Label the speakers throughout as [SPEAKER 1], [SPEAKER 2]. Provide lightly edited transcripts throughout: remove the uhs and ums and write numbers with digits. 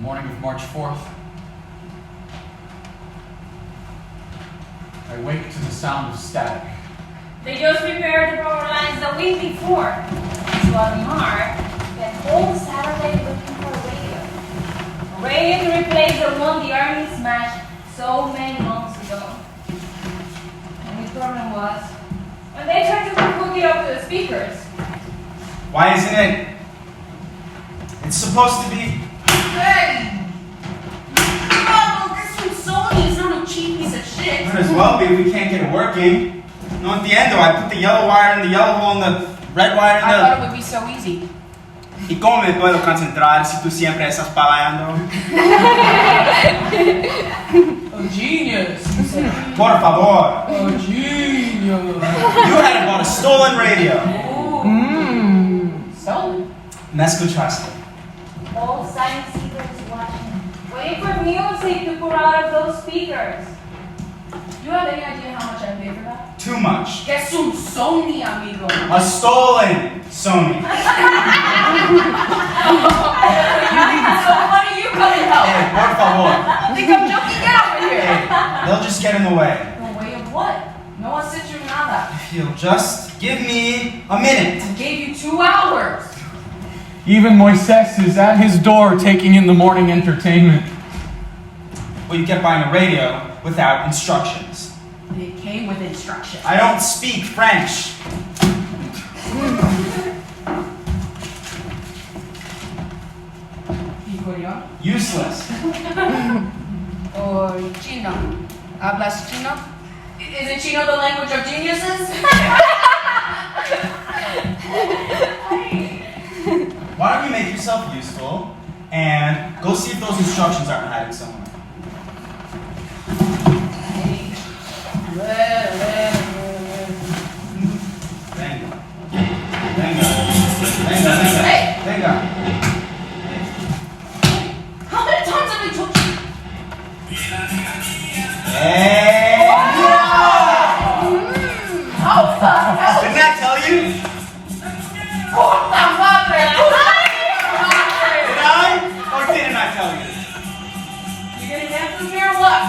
[SPEAKER 1] morning of March 4th, I wake to the sound of static.
[SPEAKER 2] They just repaired the power lines the week before. So Mark spent whole Saturday looking for a radio. A radio to replace the one the Army smashed so many months ago. And the problem was, when they tried to hook it up to the speakers.
[SPEAKER 3] Why isn't it? It's supposed to be...
[SPEAKER 2] Hey! Oh, this from Sony is not a cheap piece of shit.
[SPEAKER 3] Might as well be if we can't get it working. No, at the end though, I put the yellow wire in the yellow hole and the red wire in the...
[SPEAKER 2] I thought it would be so easy.
[SPEAKER 3] ¿Y cómo me puedo concentrar si tú siempre estás pagando?
[SPEAKER 1] Oh, genius!
[SPEAKER 3] Por favor.
[SPEAKER 1] Oh, genius!
[SPEAKER 3] You had bought a stolen radio.
[SPEAKER 1] Stolen?
[SPEAKER 3] Me escuchaste.
[SPEAKER 2] All science seekers watching, waiting for music to pour out of those speakers.
[SPEAKER 4] You have any idea how much I paid for that?
[SPEAKER 3] Too much.
[SPEAKER 4] Que es un Sony, amigo.
[SPEAKER 3] A stolen Sony.
[SPEAKER 4] So what are you coming help?
[SPEAKER 3] Hey, por favor.
[SPEAKER 4] Think I'm joking? Get over here.
[SPEAKER 3] Hey, they'll just get in the way.
[SPEAKER 4] No way of what? No one sent you nada.
[SPEAKER 3] If you'll just give me a minute.
[SPEAKER 4] I gave you 2 hours.
[SPEAKER 1] Even Moises is at his door taking in the morning entertainment.
[SPEAKER 3] Well, you get buying a radio without instructions.
[SPEAKER 4] It came with instructions.
[SPEAKER 3] I don't speak French.
[SPEAKER 4] ¿Y coreano?
[SPEAKER 3] Useless.
[SPEAKER 4] Or chino? ¿Hablas chino? Is it chino the language of geniuses?
[SPEAKER 3] Why don't you make yourself useful and go see if those instructions aren't hiding somewhere. Venga. Venga. Venga, venga.
[SPEAKER 4] Hey!
[SPEAKER 3] Venga.
[SPEAKER 4] How many times have I told you?
[SPEAKER 3] Hey!
[SPEAKER 4] How the hell?
[SPEAKER 3] Didn't I tell you?
[SPEAKER 4] Puta madre!
[SPEAKER 3] Did I? Or didn't I tell you?
[SPEAKER 4] You gonna dance with me or what?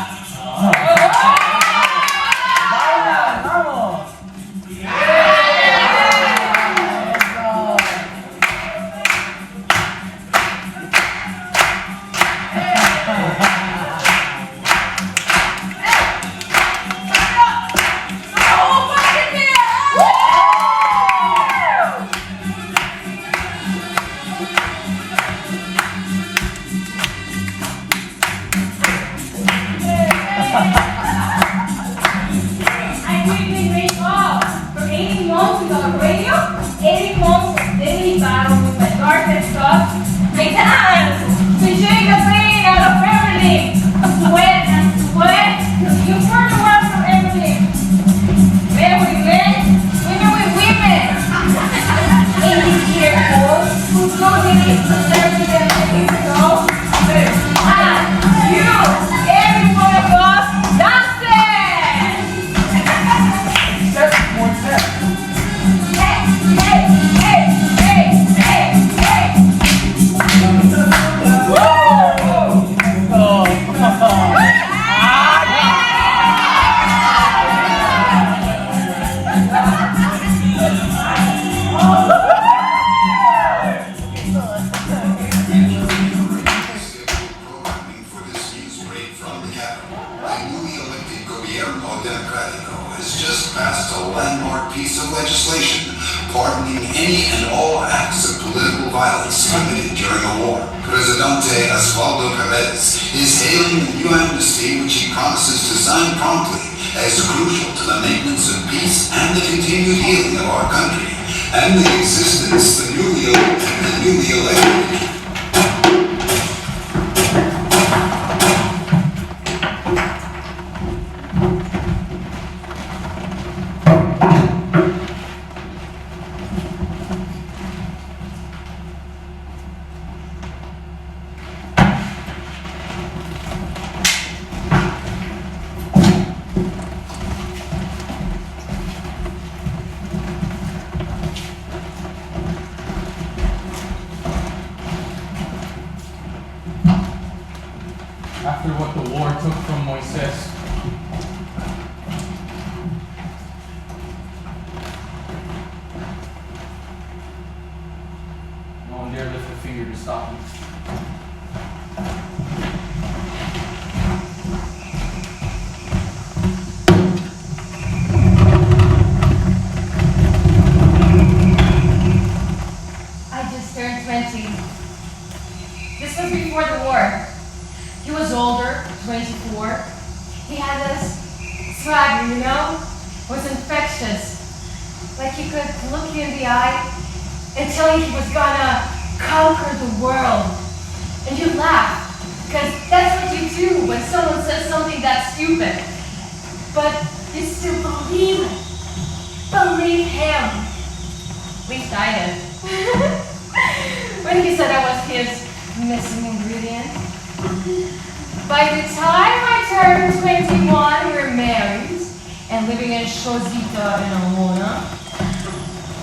[SPEAKER 1] after what the war took from Moises. No one dare lift a finger to stop me.
[SPEAKER 2] I just turned 20. This was before the war. He was older, 24. He had this swagger, you know? It was infectious. Like he could look you in the eye and tell you he was gonna conquer the world. And you laugh, because that's what you do when someone says something that's stupid. But you still believe it. Believe him. At least I did. When he said I was his missing ingredient. By the time I turned 21, we were married and living in Chosita in Almona,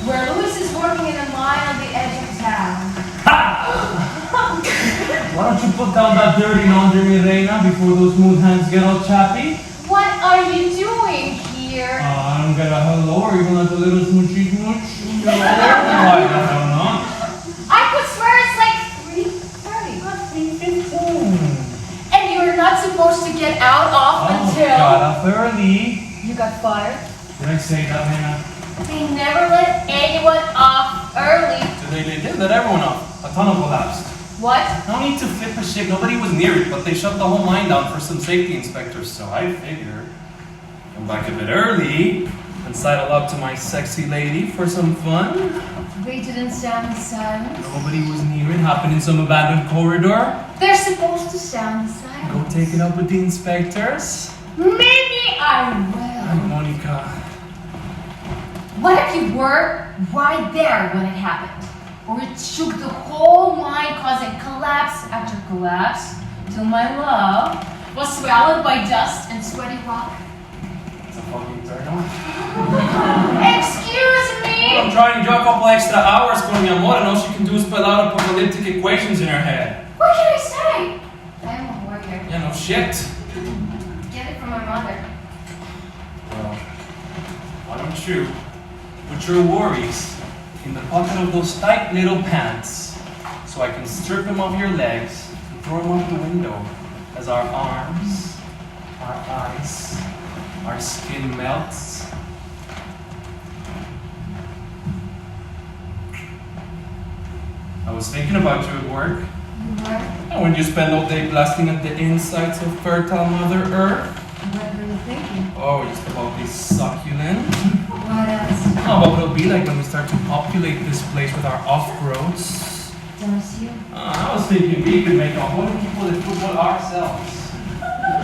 [SPEAKER 2] where Louis is working in a mine on the edge of town.
[SPEAKER 1] Why don't you put down that dirty laundry, mi reina, before those smooth hands get all chappy?
[SPEAKER 2] What are you doing here?
[SPEAKER 1] I don't get a hello or even like a little smoochy smooch. Why the hell not?
[SPEAKER 2] I could swear it's like 3:30.
[SPEAKER 1] Not 3:15.
[SPEAKER 2] And you're not supposed to get out of until
[SPEAKER 1] got up early.
[SPEAKER 2] you got fired.
[SPEAKER 1] Did I say that, Hannah?
[SPEAKER 2] They never let anyone off early.
[SPEAKER 3] They did let everyone off. A tunnel collapsed.
[SPEAKER 2] What?
[SPEAKER 3] No need to flip a shit. Nobody was near it, but they shut the whole mine down for some safety inspectors. So I figured, come back a bit early and sidle up to my sexy lady for some fun.
[SPEAKER 2] They didn't stand in silence.
[SPEAKER 3] Nobody was near it. Happened in some abandoned corridor.
[SPEAKER 2] They're supposed to stand in silence.
[SPEAKER 3] Go take it up with the inspectors.
[SPEAKER 2] Maybe I
[SPEAKER 3] Hi,
[SPEAKER 2] will.
[SPEAKER 3] Monica.
[SPEAKER 2] What if you were right there when it happened? Or it shook the whole mine, causing collapse after collapse, till my love was swallowed by dust and sweaty rock?
[SPEAKER 3] It's a fucking turn on.
[SPEAKER 2] Excuse
[SPEAKER 3] I'm
[SPEAKER 2] me!
[SPEAKER 3] trying to do a couple extra hours going on more, and all she can do is spell out apocalyptic equations in her head.
[SPEAKER 2] What can I say? I am a warrior.
[SPEAKER 3] Yeah, no shit.
[SPEAKER 2] Get it from my mother.
[SPEAKER 3] Well, why don't you put your worries in the pocket of those tight little pants so I can strip them off your legs and throw them out the window as our arms, our eyes, our skin melts. I was thinking about you at work.
[SPEAKER 2] You were?
[SPEAKER 3] And when you spend all day blasting at the insides of fertile Mother Earth.
[SPEAKER 2] What were you thinking?
[SPEAKER 3] Oh, just about this succulent.
[SPEAKER 2] What else?
[SPEAKER 3] Oh, what it'll be like when we start to populate this place with our off-roads.
[SPEAKER 2] Does you?
[SPEAKER 3] I was thinking we could make a whole people that football ourselves.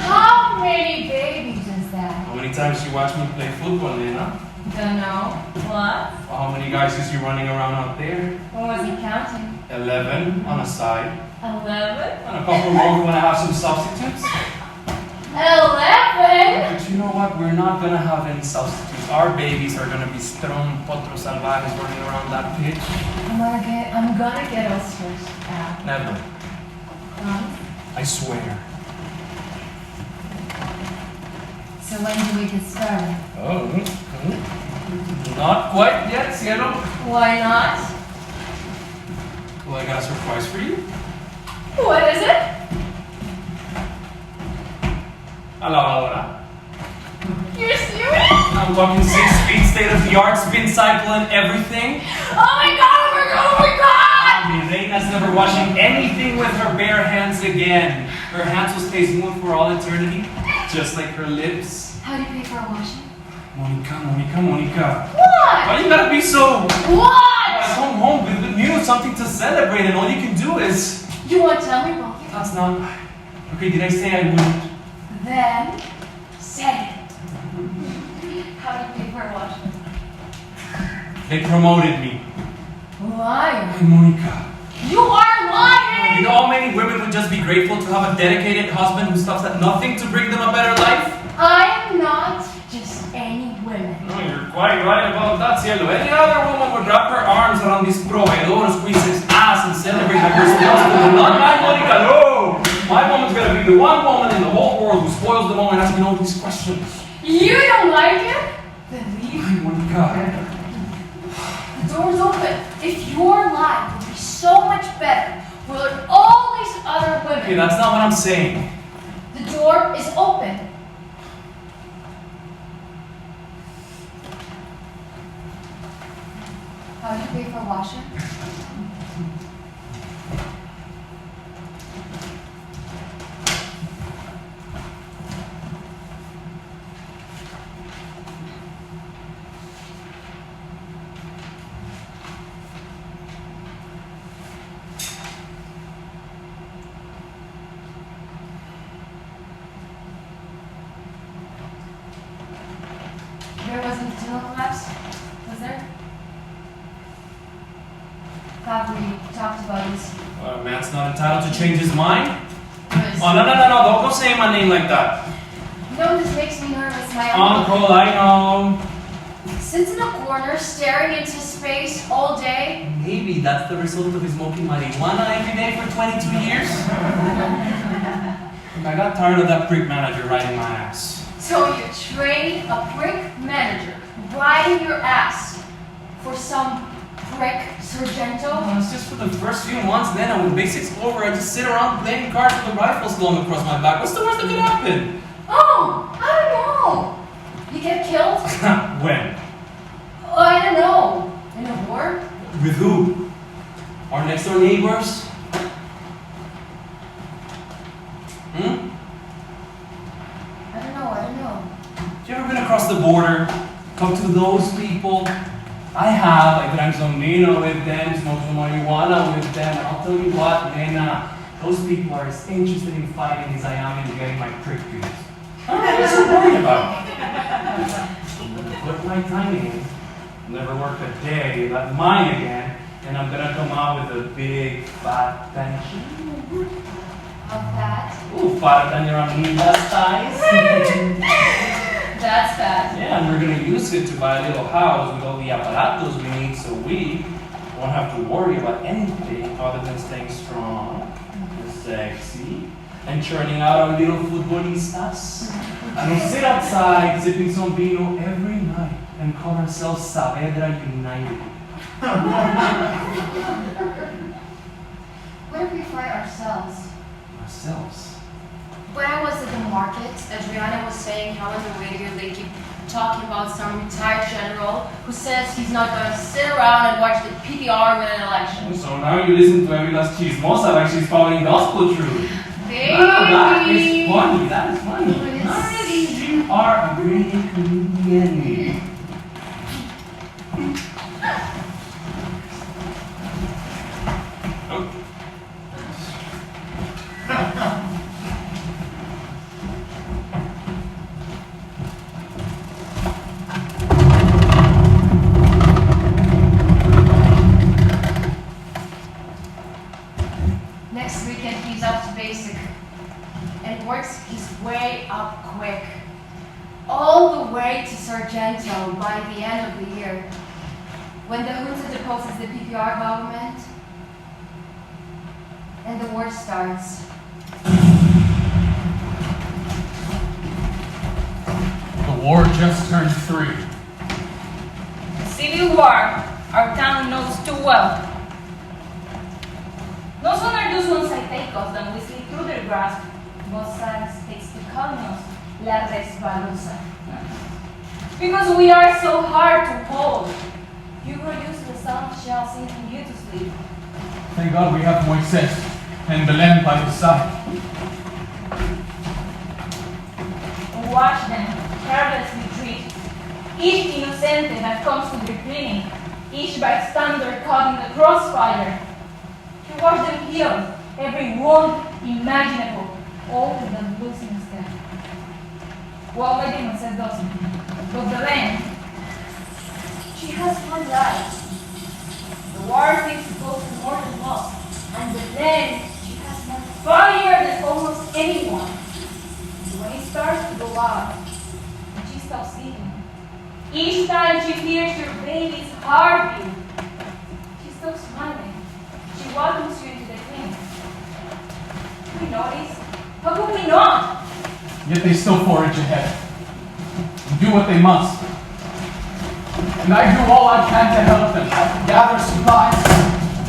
[SPEAKER 2] How many babies is that?
[SPEAKER 3] How many times you watch me play football, Lena?
[SPEAKER 2] Don't know. What?
[SPEAKER 3] How many guys is you running around out there?
[SPEAKER 2] I wasn't counting.
[SPEAKER 3] 11 on a side.
[SPEAKER 2] 11?
[SPEAKER 3] And a couple more when I have some substitutes.
[SPEAKER 2] 11?
[SPEAKER 3] But you know what? We're not gonna have any substitutes. Our babies are gonna be strong potros salvajes running around that pitch.
[SPEAKER 2] I'm gonna get us stressed out.
[SPEAKER 3] Never. I swear.
[SPEAKER 2] So when do we get started?
[SPEAKER 3] Oh, not quite yet, Cielo.
[SPEAKER 2] Why not?
[SPEAKER 3] Well, I got a surprise for you.
[SPEAKER 2] What is it?
[SPEAKER 3] A lavadora.
[SPEAKER 2] You're serious?
[SPEAKER 3] I'm talking 6-speed, state-of-the-art, spin cycle and everything.
[SPEAKER 2] Oh my god, oh my god, oh my god!
[SPEAKER 3] Reina's never washing anything with her bare hands again. Her hands will stay smooth for all eternity, just like her lips.
[SPEAKER 2] How do you pay for a washing?
[SPEAKER 3] Monica.
[SPEAKER 2] What?
[SPEAKER 3] Why you gotta be so...
[SPEAKER 2] What?
[SPEAKER 3] I come home with good news, something to celebrate, and all you can do is...
[SPEAKER 2] You want to tell me about it?
[SPEAKER 3] That's not... Okay, did I say I wouldn't?
[SPEAKER 2] Then, say it. How do you pay for a washing?
[SPEAKER 3] They promoted me.
[SPEAKER 2] Liar.
[SPEAKER 3] Hey, Monica.
[SPEAKER 2] You are lying!
[SPEAKER 3] You know how many women would just be grateful to have a dedicated husband who stops at nothing to bring them a better life?
[SPEAKER 2] I am not just any woman.
[SPEAKER 3] No, you're quite right about that, Cielo. Any other woman would wrap her arms around this proveedor, squeeze his ass, and celebrate like her spouse, but not my Monica, no! My woman's gonna gonna be the one woman in the whole world who spoils the moment asking all these questions.
[SPEAKER 4] You don't like it? Then leave.
[SPEAKER 3] Oh my God.
[SPEAKER 4] The door's open. If your life would be so much better with all these other women.
[SPEAKER 3] Okay, that's not what I'm saying.
[SPEAKER 4] The door is open. How do you pay for washing? There wasn't a tunnel collapse, was there? Thought we talked about this.
[SPEAKER 3] A man's not entitled to change his mind?
[SPEAKER 4] Was-
[SPEAKER 3] Oh, no, don't go saying my name like that.
[SPEAKER 4] You know, this makes me nervous. My uncle
[SPEAKER 3] Uncle, I know.
[SPEAKER 4] sits in a corner staring into space all day.
[SPEAKER 3] Maybe that's the result of his smoking marijuana every day for 22 years. Look, I got tired of that prick manager riding my ass.
[SPEAKER 4] So you train a prick manager riding your ass for some prick Sargento?
[SPEAKER 3] Well, it's just for the first few months, then when basics over, I just sit around playing cards with a rifle slung across my back. What's the worst that could happen?
[SPEAKER 4] Oh, I don't know. You get killed?
[SPEAKER 3] When?
[SPEAKER 4] Oh, I don't know. In a war?
[SPEAKER 3] With who? Our next door neighbors? Hmm?
[SPEAKER 4] I don't know.
[SPEAKER 3] Have you ever been across the border? Talk to those people? I have. I drank some vino with them, smoked some marijuana with them. I'll tell you what, man, those people are as interested in fighting as I am in getting my prick juice. I'm not so worried about it. Put my time in. Never work a day without mine again, and I'm gonna come out with a big fat pension.
[SPEAKER 4] Of that.
[SPEAKER 3] Ooh, para than your amigas thighs.
[SPEAKER 4] That's bad.
[SPEAKER 3] Yeah, and we're gonna use it to buy a little house with all the apparatos we need, so we won't have to worry about anything other than staying strong, and sexy, and churning out our little futbolistas. And we'll sit outside sipping some vino every night and call ourselves Saavedra United.
[SPEAKER 4] What if we fight ourselves?
[SPEAKER 3] Ourselves.
[SPEAKER 4] When I was at the market, Adriana was saying how on the radio they keep talking about some retired general who says he's not going to sit around and watch the PPR win an election.
[SPEAKER 3] So now you listen to every last chismosa like she's following gospel truth.
[SPEAKER 4] Baby!
[SPEAKER 3] That is funny, that is funny.
[SPEAKER 4] Yes.
[SPEAKER 3] You are a great comedian. Oh.
[SPEAKER 4] Next weekend he's up to basic and works his way up quick. All the way to Sargento by the end of the year. When the junta deposes the PPR government and the war starts.
[SPEAKER 1] The war just turned 3.
[SPEAKER 2] Civil War, our town knows too well. No sooner do Sonsaitecos than we slip through their grasp. Gonzales takes to calling us La Resbalosa. Because we are so hard to hold. You were used to the sound of shells sinking you to sleep.
[SPEAKER 1] Thank God we have Moises and Belen by the side.
[SPEAKER 2] Watch them carelessly treat each innocente that comes to their clinic, each bystander caught in the crossfire. You watch them heal every wound imaginable, all without losing a step. Well, maybe Moises doesn't. But Belen, she has one life. The war takes close to more than love. And Belen, she has more fire than almost anyone. When it starts to go out, she stops eating. Each time she hears your baby's heartbeat, she stops smiling. She welcomes you into the clinic. We notice How could we not?
[SPEAKER 5] Yet they still forage ahead and do what they must. And I do all I can to help them. I gather supplies,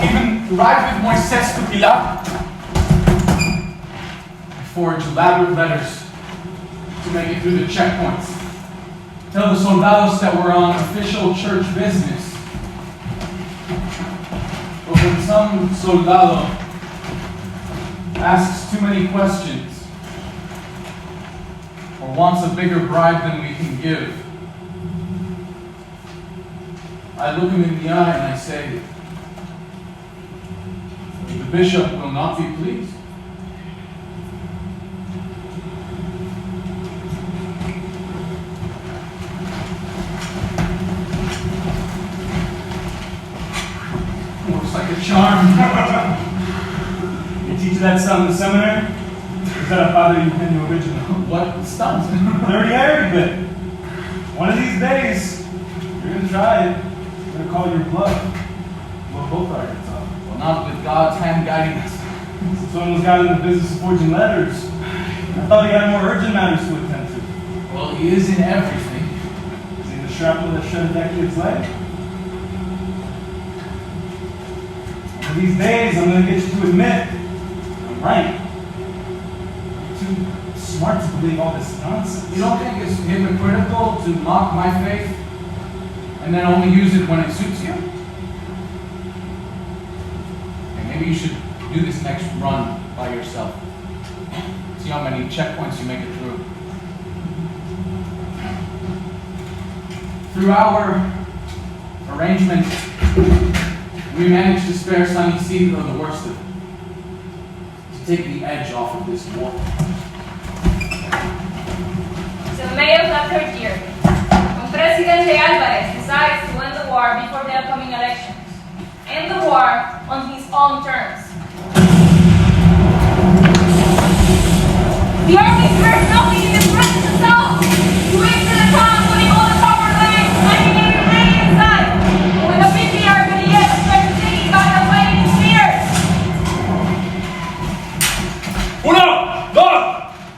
[SPEAKER 5] even ride with Moises to Pilar. I forge elaborate letters to make it through the checkpoints. Tell the soldados that we're on official church business. But when some soldado asks too many questions or wants a bigger bribe than we can give, I look him in the eye and I say, the bishop will not be pleased. Looks like a charm.
[SPEAKER 6] You teach that son in the seminary? Or is that a father you in the original?
[SPEAKER 5] What stuns?
[SPEAKER 6] Dirty Arabic. One of these days, you're gonna try it. You're gonna call your bluff. Well, both are your son.
[SPEAKER 5] Well, not with God's hand guiding us.
[SPEAKER 6] Since one was got in the business of forging letters, I thought he had more urgent matters to attend to.
[SPEAKER 5] Well, he is in everything.
[SPEAKER 6] Is he the shrapnel that shredded that kid's leg? One of these days, I'm gonna get you to admit I'm right. You're too smart to believe all this nonsense.
[SPEAKER 5] You don't think it's hypocritical to mock my faith and then only use it when it suits you? Okay, maybe you should do this next run by yourself. See how many checkpoints you make it through. Through our arrangement, we managed to spare San Isidro the worst of it. To take the edge off of this war.
[SPEAKER 2] So May of the third year, when President Álvarez decides to end the war before the upcoming elections, end the war on his own terms. The army spares nothing in the presence itself. To into the town, putting all the proper lanes, finding every rain inside. But when the PPR guerrilleros start taking back the fighting spears.
[SPEAKER 3] Uno, dos,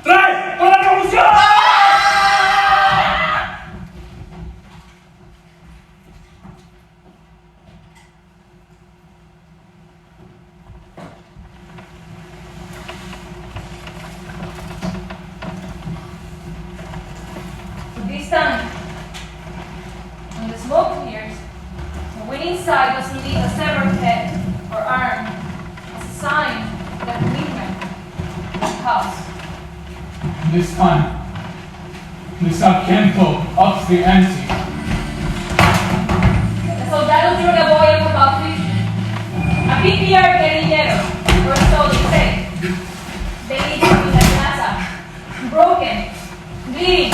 [SPEAKER 3] tres, ¡por la revolución!
[SPEAKER 2] This time, when the smoke clears, the winning side doesn't leave a severed head or arm as a sign of their commitment to the cause.
[SPEAKER 5] This time, the sargento ups the ante.
[SPEAKER 2] The soldados drew the boy of about 50, a PPR guerrillero, or so they say. They lead him to the plaza, broken, bleeding,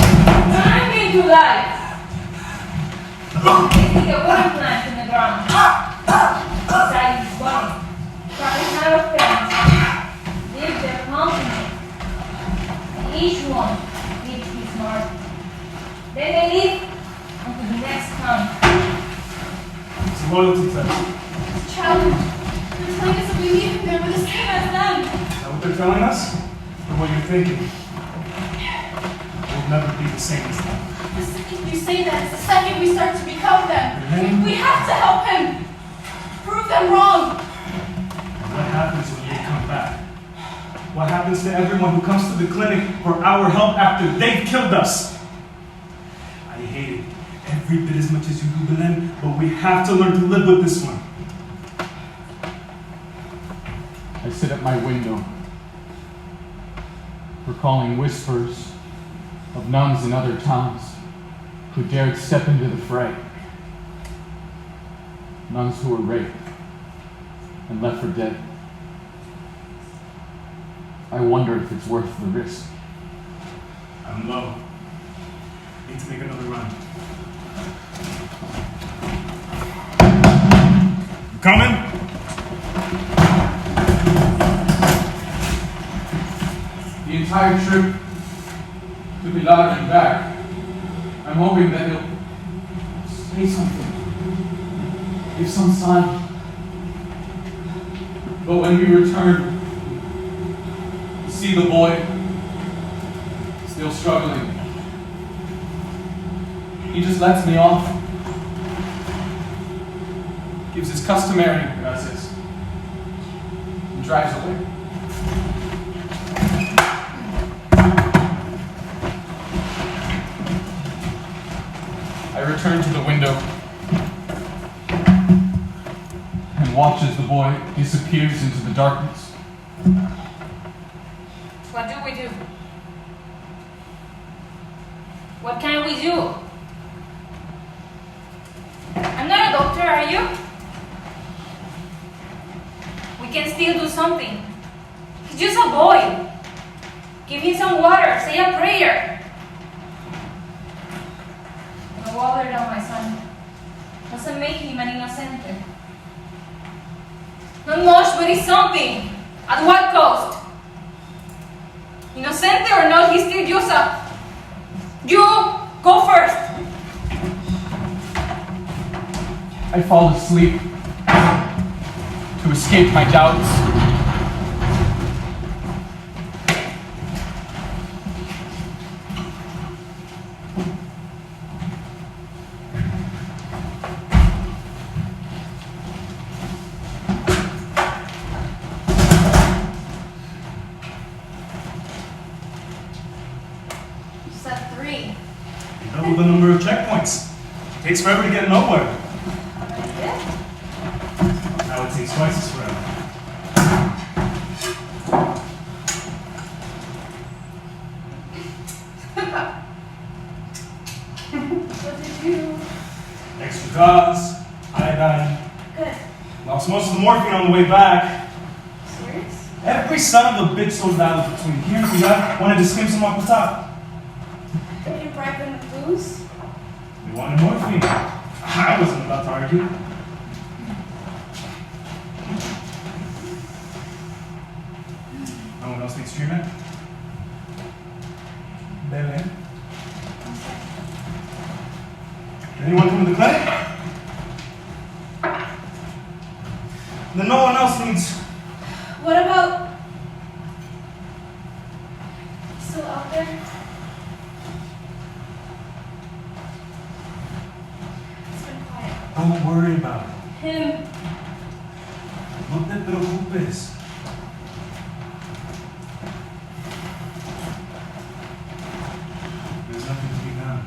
[SPEAKER 2] hanging to life. They stick a wooden plank in the ground, beside his body, crying out of pain, leave their company. Each one leaves his mark. Then they leave on to the next town.
[SPEAKER 6] It's a loyalty test.
[SPEAKER 4] It's a challenge. They're telling us that we leave them, we're the same as them.
[SPEAKER 6] Is that what they're telling us? Or what you're thinking? We'll never be the same as them.
[SPEAKER 4] The second you say that, it's the second we start to become them. We have to help him. Prove them wrong.
[SPEAKER 6] What happens when they come back? What happens to everyone who comes to the clinic for our help after they've killed us? I hate it every bit as much as you do, Belen, but we have to learn to live with this one.
[SPEAKER 5] I sit at my window, recalling whispers of nuns in other towns who dared step into the fray. Nuns who were raped and left for dead. I wonder if it's worth the risk.
[SPEAKER 6] I'm low. Need to make another run. You coming?
[SPEAKER 5] The entire trip to Pilar and back, I'm hoping that he'll say something, give some sign. But when we return, to see the boy Still struggling. He just lets me off. Gives his customary gracias. And drives away. I return to the window and watch as the boy disappears into the darkness.
[SPEAKER 2] What do we do? What can we do? I'm not a doctor, are you? We can still do something. He's just a boy. Give him some water, say a prayer. No water down my son. Doesn't make him an innocente. Not much, but it's something. At what cost? Innocente or not, he's still just a... You, go first.
[SPEAKER 5] I fall asleep to escape my doubts.
[SPEAKER 4] You said 3.
[SPEAKER 6] Double the number of checkpoints. It takes forever to get nowhere. Now it takes twice as forever.
[SPEAKER 4] What did you?
[SPEAKER 6] Extra gauze, iodine.
[SPEAKER 4] Good.
[SPEAKER 6] Lost most of the morphine on the way back.
[SPEAKER 4] Serious?
[SPEAKER 6] Every son of a bitch soldado between here and Pilar wanted to skim some off the top.
[SPEAKER 4] Did you bribe them with booze?
[SPEAKER 6] They wanted morphine. I wasn't about to argue. No one else needs treatment? Belen? Anyone come to the clinic? Then no one else needs.
[SPEAKER 4] What about... Still out there? It's been quiet.
[SPEAKER 6] Don't worry about it.
[SPEAKER 4] Him.
[SPEAKER 6] No te preocupes. There's nothing to be done.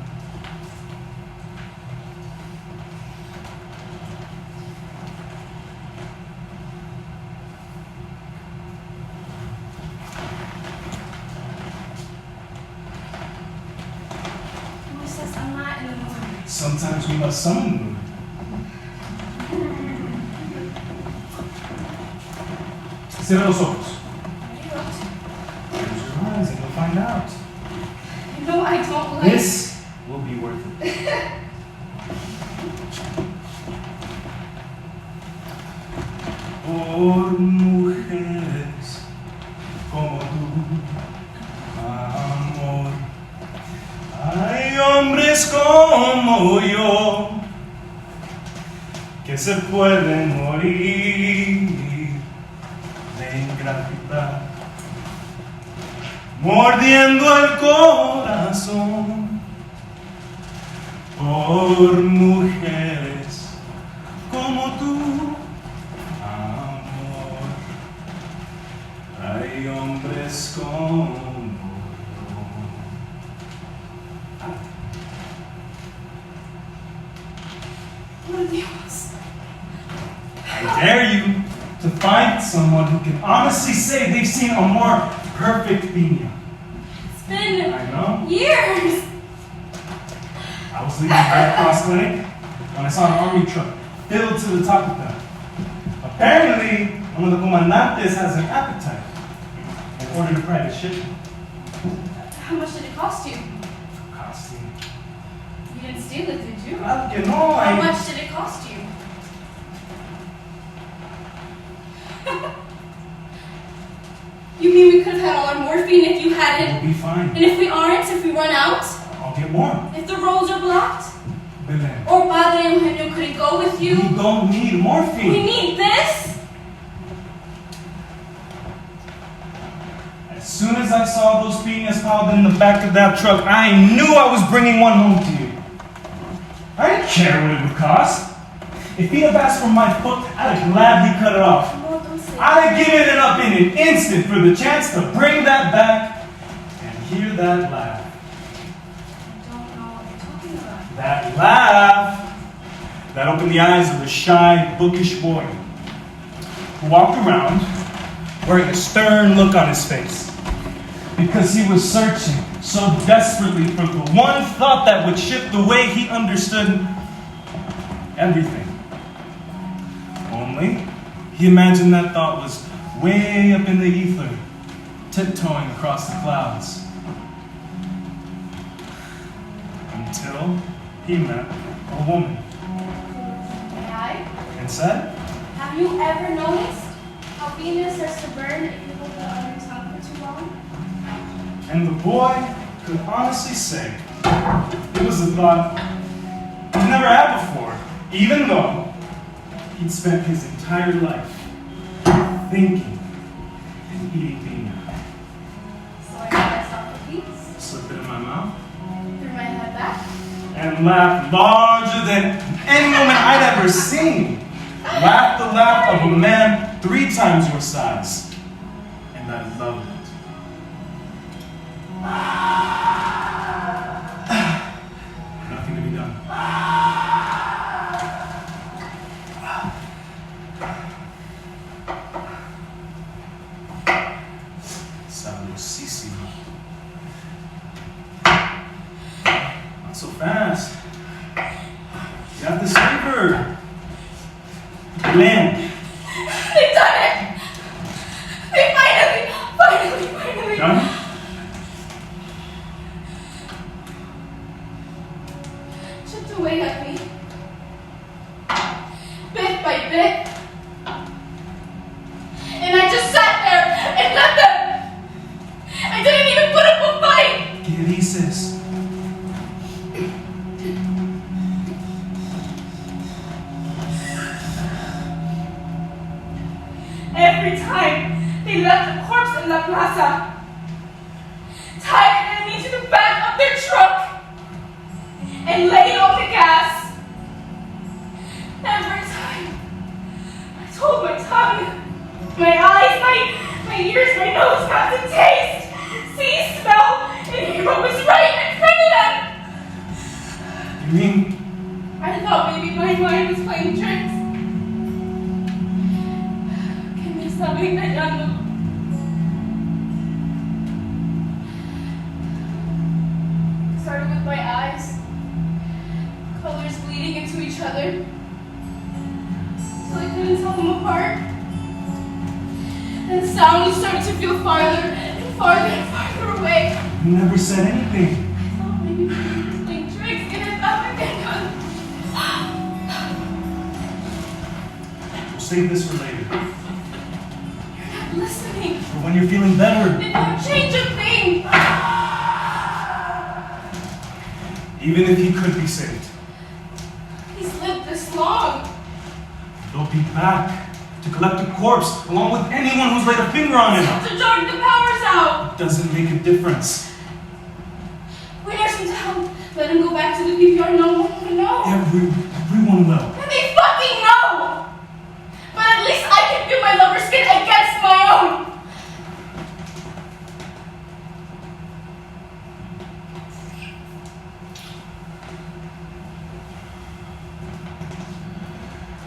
[SPEAKER 4] Who says I'm not in the mood?
[SPEAKER 6] Sometimes we must summon the mood. Cierra los ojos. Close your eyes and you'll find out.
[SPEAKER 4] No, I don't like...
[SPEAKER 6] This will be worth it. Por mujeres como tú, amor. Hay hombres como yo que se pueden morir de ingratitud, mordiendo el corazón por mujeres como tú, amor. Hay hombres como yo.
[SPEAKER 4] Por Dios.
[SPEAKER 6] I dare you to find someone who can honestly say they've seen a more perfect Pina.
[SPEAKER 4] It's been
[SPEAKER 6] I know.
[SPEAKER 4] years.
[SPEAKER 6] I was leaving the Red Cross clinic when I saw an army truck filled to the top of them. Apparently, one of the comandantes has an appetite and ordered a private shipment.
[SPEAKER 4] How much did it cost you?
[SPEAKER 6] Costly.
[SPEAKER 4] You didn't steal it, did you?
[SPEAKER 6] Claro que no,
[SPEAKER 4] How much did it cost you? You mean we could have had all our morphine if you hadn't?
[SPEAKER 6] We'll be fine.
[SPEAKER 4] And if we aren't, if we run out?
[SPEAKER 6] I'll get more.
[SPEAKER 4] If the roads are blocked?
[SPEAKER 6] Belen.
[SPEAKER 4] Or Padre Eugenio couldn't go with you?
[SPEAKER 6] We don't need
[SPEAKER 4] We
[SPEAKER 6] morphine.
[SPEAKER 4] need this?
[SPEAKER 6] As soon as I saw those piñas piled in the back of that truck, I knew I was bringing one home to you. I didn't care what it would cost. If he'd have asked for my foot, I'd have gladly cut it off.
[SPEAKER 2] No, don't say
[SPEAKER 6] I'd have given it up in an instant for the chance to bring that back and hear that laugh.
[SPEAKER 2] I don't know what you're talking about.
[SPEAKER 6] That laugh that opened the eyes of a shy, bookish boy who walked around wearing a stern look on his face because he was searching so desperately for the one thought that would shift the way he understood everything. Only he imagined that thought was way up in the ether, tiptoeing across the clouds. Until he met a woman
[SPEAKER 4] May I?
[SPEAKER 6] and said,
[SPEAKER 4] Have you ever noticed how Venus starts to burn if you hold the other tongue for too long?
[SPEAKER 6] and the boy could honestly say it was a thought he'd never had before, even though he'd spent his entire life thinking and eating piña.
[SPEAKER 4] So I pressed off the piece,
[SPEAKER 6] Slipped it in my mouth
[SPEAKER 4] threw my head back,
[SPEAKER 6] and laughed larger than any woman I'd ever seen. Laughed the laugh of a man 3 times your size. And I loved it. Nothing to be done. Saluosísimo. Not so fast. You have the savor. Land.
[SPEAKER 4] They've done it! They finally!
[SPEAKER 6] Done?
[SPEAKER 4] Chipped away at me. Bit by bit. And I just sat there and let them. I didn't even put up a fight!
[SPEAKER 6] ¿Qué dices?
[SPEAKER 2] Every time they left the corpse in La Plaza, tied me to the back of their truck, and laid on the gas. Every time I told my tongue, my eyes, my ears, my nose got to taste, see, smell, and hear what was right in front of them.
[SPEAKER 6] You mean
[SPEAKER 2] I thought maybe my mind was playing tricks. Que me estaba engañando.
[SPEAKER 4] Started with my eyes, colors bleeding into each other, so I couldn't tell them apart. Then sound started to feel farther and farther and farther away.
[SPEAKER 6] you never said anything?
[SPEAKER 4] I thought maybe my mind was playing tricks and it felt like
[SPEAKER 6] We'll save this for later.
[SPEAKER 4] you're not listening.
[SPEAKER 6] For when you're feeling better.
[SPEAKER 4] It won't change a thing.
[SPEAKER 6] Even if he could be saved.
[SPEAKER 4] He's lived this long.
[SPEAKER 6] They'll be back to collect the corpse along with anyone who's laid a finger on him.
[SPEAKER 4] To dark the powers out.
[SPEAKER 6] Doesn't make a difference.
[SPEAKER 4] We nurse him down. Let him go back to the PPR. No one will know.
[SPEAKER 6] Everyone will.
[SPEAKER 4] And they fucking know! But at least I can feel my lover's skin against my own!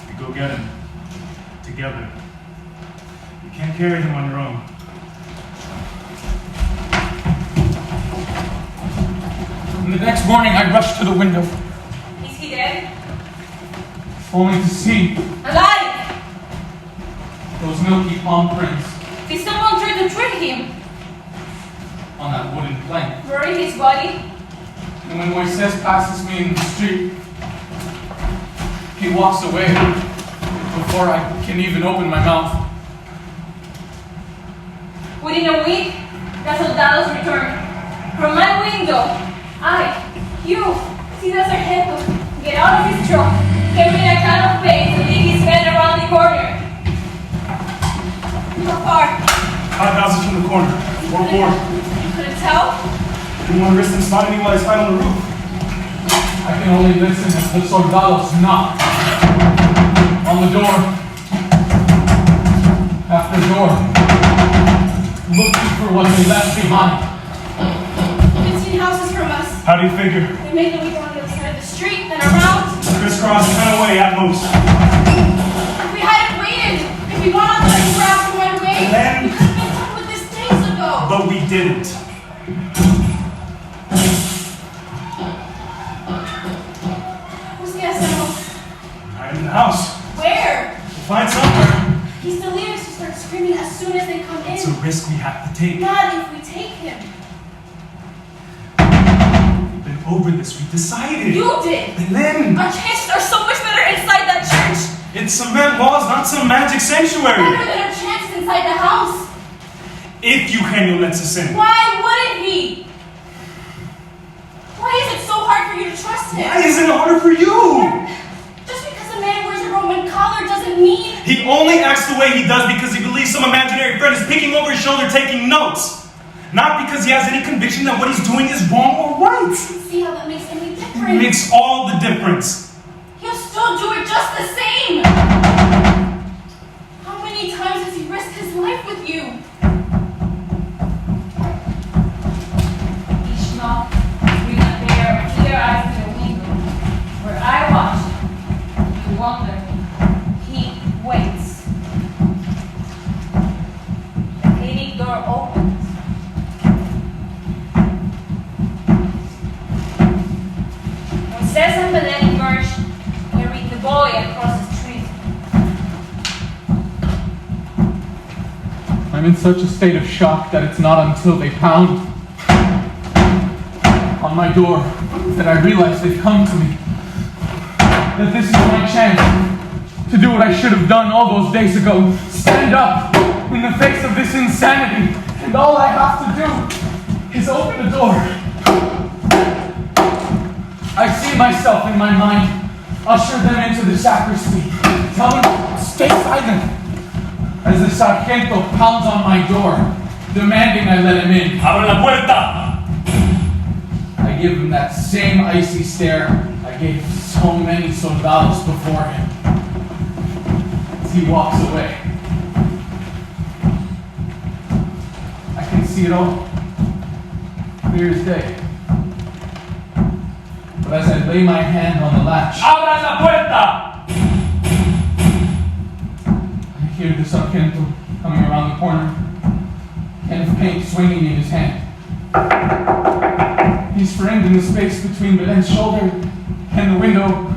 [SPEAKER 6] You go get him. Together. You can't carry him on your own.
[SPEAKER 5] And the next morning, I rushed to the window,
[SPEAKER 2] Is he dead?
[SPEAKER 5] only to see
[SPEAKER 2] Alive!
[SPEAKER 5] those milky palm prints
[SPEAKER 2] Did someone try to trick him?
[SPEAKER 5] on that wooden plank.
[SPEAKER 2] Bury his body?
[SPEAKER 5] And when Moises passes me in the street, he walks away before I can even open my mouth.
[SPEAKER 2] Within a week, the soldados returned. From my window, you, see Sargento, get out of his truck, carrying a can of paint to dig his head around the corner. How far?
[SPEAKER 6] 5 houses from the corner. 4 before.
[SPEAKER 2] You couldn't tell?
[SPEAKER 6] Didn't want to risk them spotting me while I was on the roof.
[SPEAKER 5] I can only listen as the soldados knock on the door after door, looking for what they left behind.
[SPEAKER 2] 15 houses from us.
[SPEAKER 6] How do you figure?
[SPEAKER 2] They made their way down the other side of the street, then around.
[SPEAKER 6] Crisscross, kind of way at most.
[SPEAKER 2] If we hadn't waited, if we went on the route and went away,
[SPEAKER 6] Then-
[SPEAKER 2] we could have been done with this days ago.
[SPEAKER 6] But we didn't.
[SPEAKER 2] Where's the SMO?
[SPEAKER 6] Right in the house.
[SPEAKER 2] Where?
[SPEAKER 6] We'll find somewhere.
[SPEAKER 2] He's the leader, so start screaming as soon as they come in.
[SPEAKER 6] It's a risk we have to take.
[SPEAKER 2] Not if we take him.
[SPEAKER 6] We've been over this. We decided.
[SPEAKER 2] You did.
[SPEAKER 6] And then
[SPEAKER 2] Our chances are so much better inside that church.
[SPEAKER 6] it's cement walls, not some magic sanctuary.
[SPEAKER 2] Better than our chances inside the house.
[SPEAKER 6] If Eugenio lets us in.
[SPEAKER 2] Why wouldn't he? Why is it so hard for you to trust him?
[SPEAKER 6] Why isn't it harder for you?
[SPEAKER 2] Just because a man wears a Roman collar doesn't mean.
[SPEAKER 6] He only acts the way he does because he believes some imaginary friend is peeking over his shoulder taking notes. Not because he has any conviction that what he's doing is wrong or right.
[SPEAKER 2] See how that makes any
[SPEAKER 6] It
[SPEAKER 2] difference?
[SPEAKER 6] makes all the difference.
[SPEAKER 2] He'll still do it just the same. How many times has he risked his life with you? Ishmael, bring a pair of clear eyes to the window. Where I watch, you wonder. He waits. The clinic door opens. Moisés and Belen emerge, carrying the boy across the street.
[SPEAKER 5] I'm in such a state of shock that it's not until they pound on my door that I realize they've come to me. That this is my chance to do what I should have done all those days ago. Stand up in the face of this insanity. And all I have to do is open the door. I see myself in my mind usher them into the sacristy. Tell them, stay silent. As the sargento pounds on my door, demanding I let him in.
[SPEAKER 6] Abre la puerta!
[SPEAKER 5] I give him that same icy stare I gave so many soldados before him. As he walks away. I can see it all, clear as day. But as I lay my hand on the latch,
[SPEAKER 6] Abra la puerta!
[SPEAKER 5] I hear the sargento coming around the corner, can of paint swinging in his hand. He's framed in the space between Belen's shoulder and the window.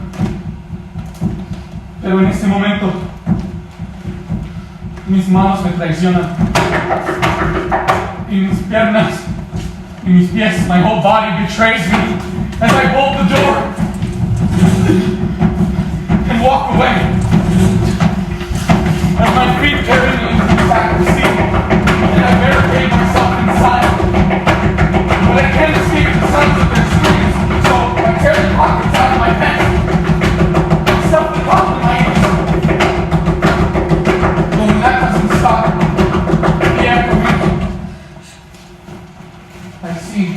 [SPEAKER 5] Pero en este momento, mis manos me traicionan. Y mis piernas, y mis pies, my whole body betrays me as I bolt the door and walk away. As my feet carry me into the sacristy, and I barricade myself inside. But I can't escape the sounds of their screams, so I tear the pockets out of my pants. I stuff the top of my ears. But when that doesn't stop, the echo I see.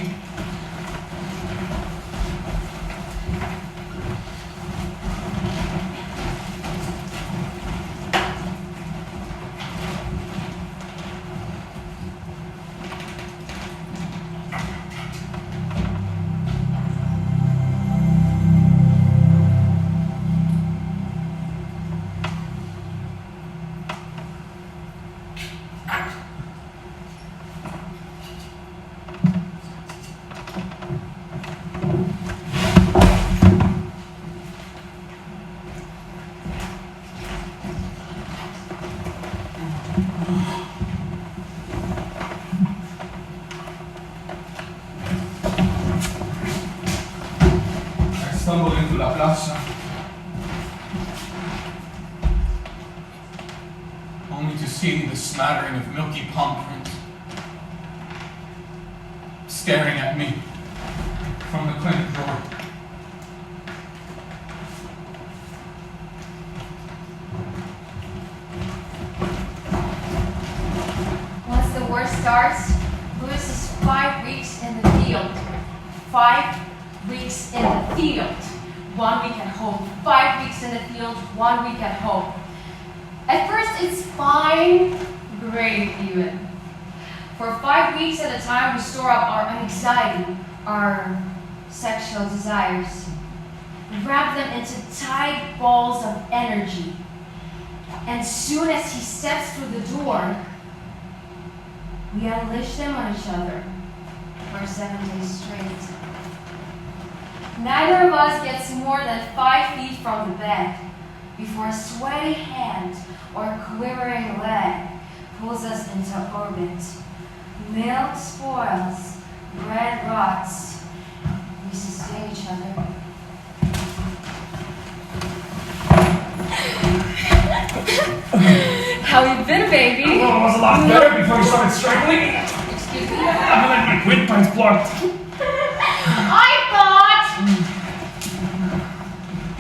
[SPEAKER 5] I stumble into La Plaza, only to see the smattering of milky palm print staring at me from the clinic door.
[SPEAKER 4] Once the war starts, Luis 5 weeks in the field. 5 weeks in the field. 1 week at home. 5 weeks in the field, 1 week at home. At first it's fine, great even. For 5 weeks at a time, we store up our anxiety, our sexual desires. We wrap them into tight balls of energy. And soon as he steps through the door, we unleash them on each other for 7 days straight. Neither of us gets more than 5 feet from the bed before a sweaty hand or a quivering leg pulls us into orbit. Milk spoils, bread rots. We sustain each other. How you been, baby?
[SPEAKER 6] Oh, it was a lot better before you started strangling me.
[SPEAKER 4] Excuse me?
[SPEAKER 6] I'm like my windpipe's blocked.
[SPEAKER 4] I thought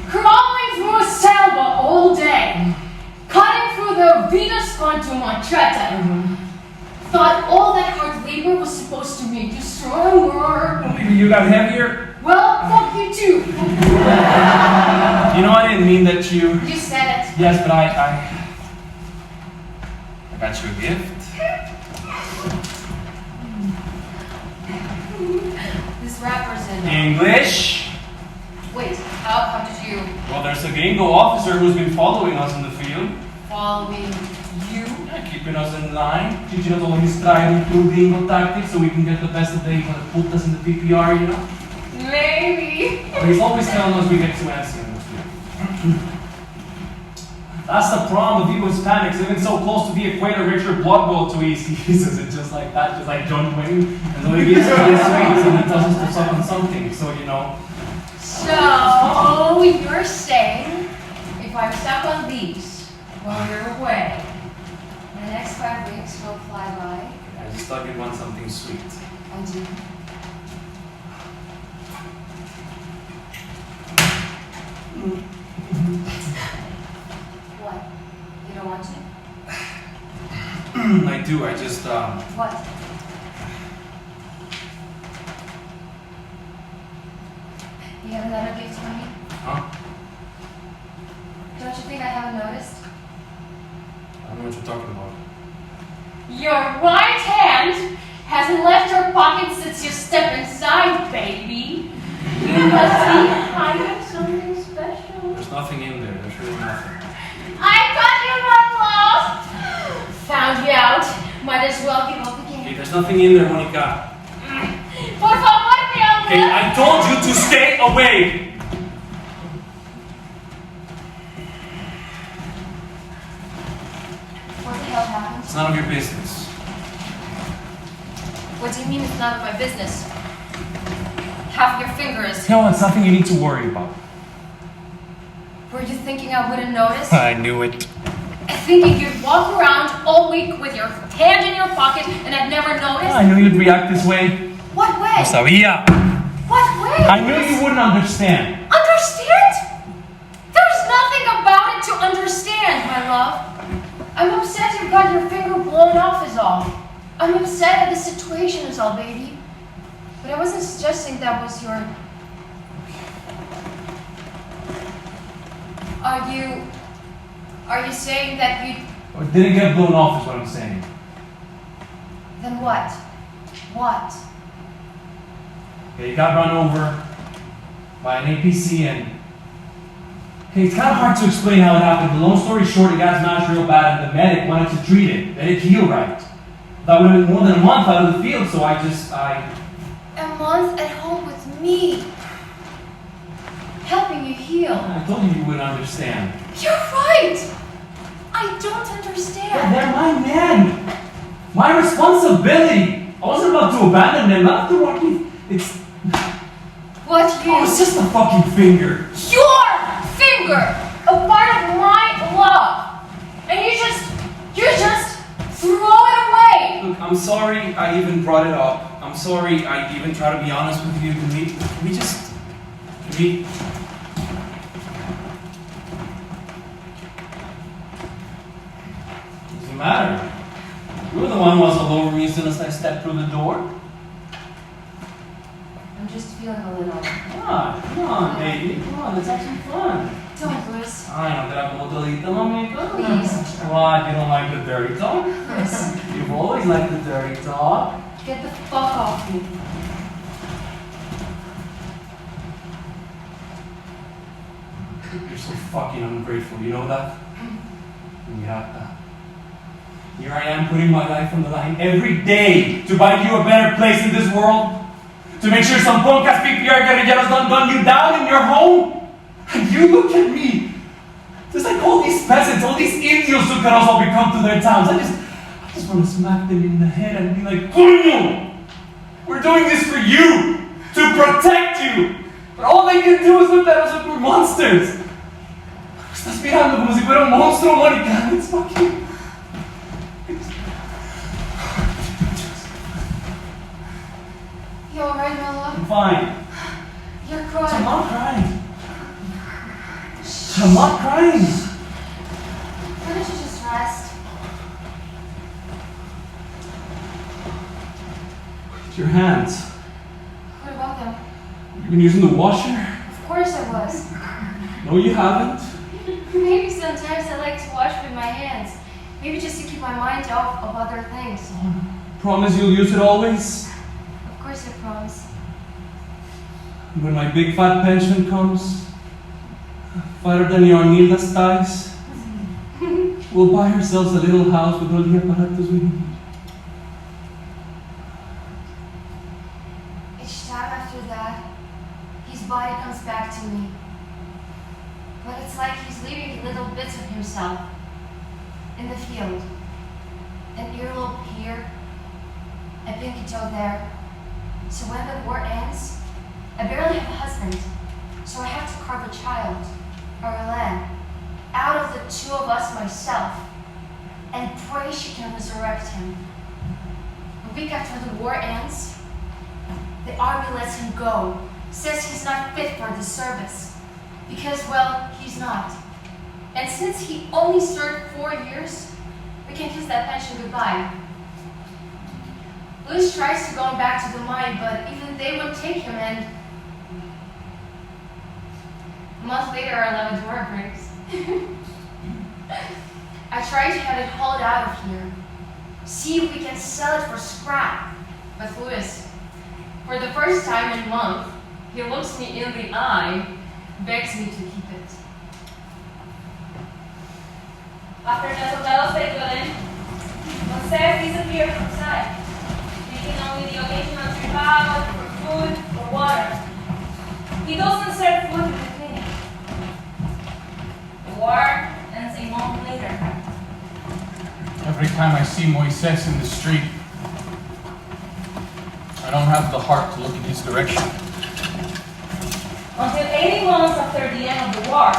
[SPEAKER 4] crawling through a sailboat all day, cutting through the Venus onto Montreata. Thought all that hard labor was supposed to make you stronger.
[SPEAKER 6] Maybe you got heavier.
[SPEAKER 4] Well, fuck you too.
[SPEAKER 3] You know, I didn't mean that you...
[SPEAKER 4] You said it.
[SPEAKER 3] Yes, but I got you a gift.
[SPEAKER 4] This rapper's in.
[SPEAKER 3] English.
[SPEAKER 4] Wait, how did you
[SPEAKER 3] Well, there's a gringo officer who's been following us in the field.
[SPEAKER 4] follow me? You?
[SPEAKER 3] Yeah, keeping us in line, teaching us all his tried and true gringo tactics so we can get the best of day for the put us in the PPR, you know?
[SPEAKER 4] Maybe.
[SPEAKER 3] But he's always telling us we get too antsy in the field. That's the problem with U.S. Hispanics, living so close to the equator, Richard Blood Bowl to East. He uses it just like that, just like John Wayne. And so he gives us this sweets and he tells us to suck on something, so you know.
[SPEAKER 4] So, you're saying if I'm stuck on these while you're away, the next 5 weeks will fly by?
[SPEAKER 3] I just thought you'd want something sweet.
[SPEAKER 4] I do. What? You don't want to?
[SPEAKER 3] I do, I just,
[SPEAKER 4] What? You have another gift for me?
[SPEAKER 3] huh?
[SPEAKER 4] Don't you think I haven't noticed?
[SPEAKER 3] I don't know what you're talking about.
[SPEAKER 4] Your right hand hasn't left your pocket since you stepped inside, baby. You must be hiding something special.
[SPEAKER 3] There's nothing in there, there's really nothing.
[SPEAKER 4] I got you, my love. Found you out. Might as well give up the
[SPEAKER 3] Okay,
[SPEAKER 4] game.
[SPEAKER 3] there's nothing in there, Monica.
[SPEAKER 4] Por favor, mi amor.
[SPEAKER 3] Okay, I told you to stay away!
[SPEAKER 4] What the hell happened?
[SPEAKER 3] It's none of your business.
[SPEAKER 4] What do you mean it's none of my business? Half your finger is.
[SPEAKER 3] No, it's nothing you need to worry about.
[SPEAKER 4] Were you thinking I wouldn't notice?
[SPEAKER 3] I knew it.
[SPEAKER 4] Thinking you'd walk around all week with your hand in your pocket and I'd never notice?
[SPEAKER 3] I knew you'd react this way.
[SPEAKER 4] What way?
[SPEAKER 3] Lo sabía.
[SPEAKER 4] What way?
[SPEAKER 3] I knew you wouldn't understand.
[SPEAKER 4] Understand? There's nothing about it to understand, my love. I'm upset you got your finger blown off is all. I'm upset at the situation is all, baby. But I wasn't suggesting that was your... Are you saying that you...
[SPEAKER 3] It didn't get blown off is what I'm saying.
[SPEAKER 4] Then what? What?
[SPEAKER 3] Okay, you got run over by an APC and... Okay, it's kind of hard to explain how it happened. The long story short, it got smashed real bad and the medic wanted to treat it. Let it heal right. That would have been more than a month out of the field, so I...
[SPEAKER 4] A month at home with me. Helping you heal.
[SPEAKER 3] I told you you wouldn't understand.
[SPEAKER 4] You're right! I don't understand.
[SPEAKER 3] They're my men! My responsibility! I wasn't about to abandon them, not after what you... It's...
[SPEAKER 4] What you...
[SPEAKER 3] Oh, it's just a fucking finger!
[SPEAKER 4] Your finger! A part of my love! And you just throw it away!
[SPEAKER 3] Look, I'm sorry I even brought it up. I'm sorry I even tried to be honest with you. Can we just... Doesn't matter. You were the one who was all over me as soon as I stepped through the door.
[SPEAKER 4] feeling a little.
[SPEAKER 1] Come on, baby. Come on, let's have some fun.
[SPEAKER 4] Don't, Luis.
[SPEAKER 1] Ay, no te la como todita, mamita.
[SPEAKER 4] Please.
[SPEAKER 1] Why, you don't like the dirty talk?
[SPEAKER 4] Luis,
[SPEAKER 1] You've always liked the dirty talk.
[SPEAKER 4] get the fuck off me.
[SPEAKER 3] You're so fucking ungrateful, you know that? Mirata. Here I am putting my life on the line every day to find you a better place in this world. To make sure some pocas PPR guerrilleros don't gun you down in your home. And you look at me. Just like all these peasants, all these Indios who can also become to their towns. I just want to smack them in the head and be like, Coño! We're doing this for you! To protect you! But all they can do is look at us like we're monsters! Estás mirando como si fuera un monstruo, Mónica. It's fucking...
[SPEAKER 4] You alright, Melo?
[SPEAKER 3] I'm fine.
[SPEAKER 4] You're
[SPEAKER 3] I'm
[SPEAKER 4] crying.
[SPEAKER 3] not crying. I'm not crying.
[SPEAKER 4] Why don't you just rest?
[SPEAKER 3] Your hands.
[SPEAKER 4] What about them?
[SPEAKER 3] You've been using the washer?
[SPEAKER 4] Of course I was.
[SPEAKER 3] No, you haven't.
[SPEAKER 4] Maybe sometimes I like to wash with my hands. Maybe just to keep my mind off of other things.
[SPEAKER 3] Promise you'll use it always?
[SPEAKER 4] Of course I promise.
[SPEAKER 3] When my big fat pension comes, fatter than your Nilda's thighs, we'll buy ourselves a little house with all the apparatus we need.
[SPEAKER 4] Each time after that, his body comes back to me. But it's like he's leaving little bits of himself in the field. An earlobe here, a pinky toe there. So when the war ends, I barely have a husband, so I have to carve a child, or a lamb, out of the two of us myself, and pray she can resurrect him. A week after the war ends, the army lets him go, says he's not fit for the service, because, well, he's not. And since he only served 4 years, we can kiss that pension goodbye. Luis tries to go back to the mine, but even they won't take him, and a month later our lavadora breaks. I try to have it hauled out of here, see if we can sell it for scrap. But Luis, for the first time in a month, he looks me in the eye, begs me to keep it.
[SPEAKER 2] After the soldados take Berlin, José disappeared from sight, making only the occasional trip out for food or water. He doesn't serve food in the clinic. The war ends a month later.
[SPEAKER 5] Every time I see Moises in the street, I don't have the heart to look in his direction.
[SPEAKER 2] Until 80 months after the end of the war,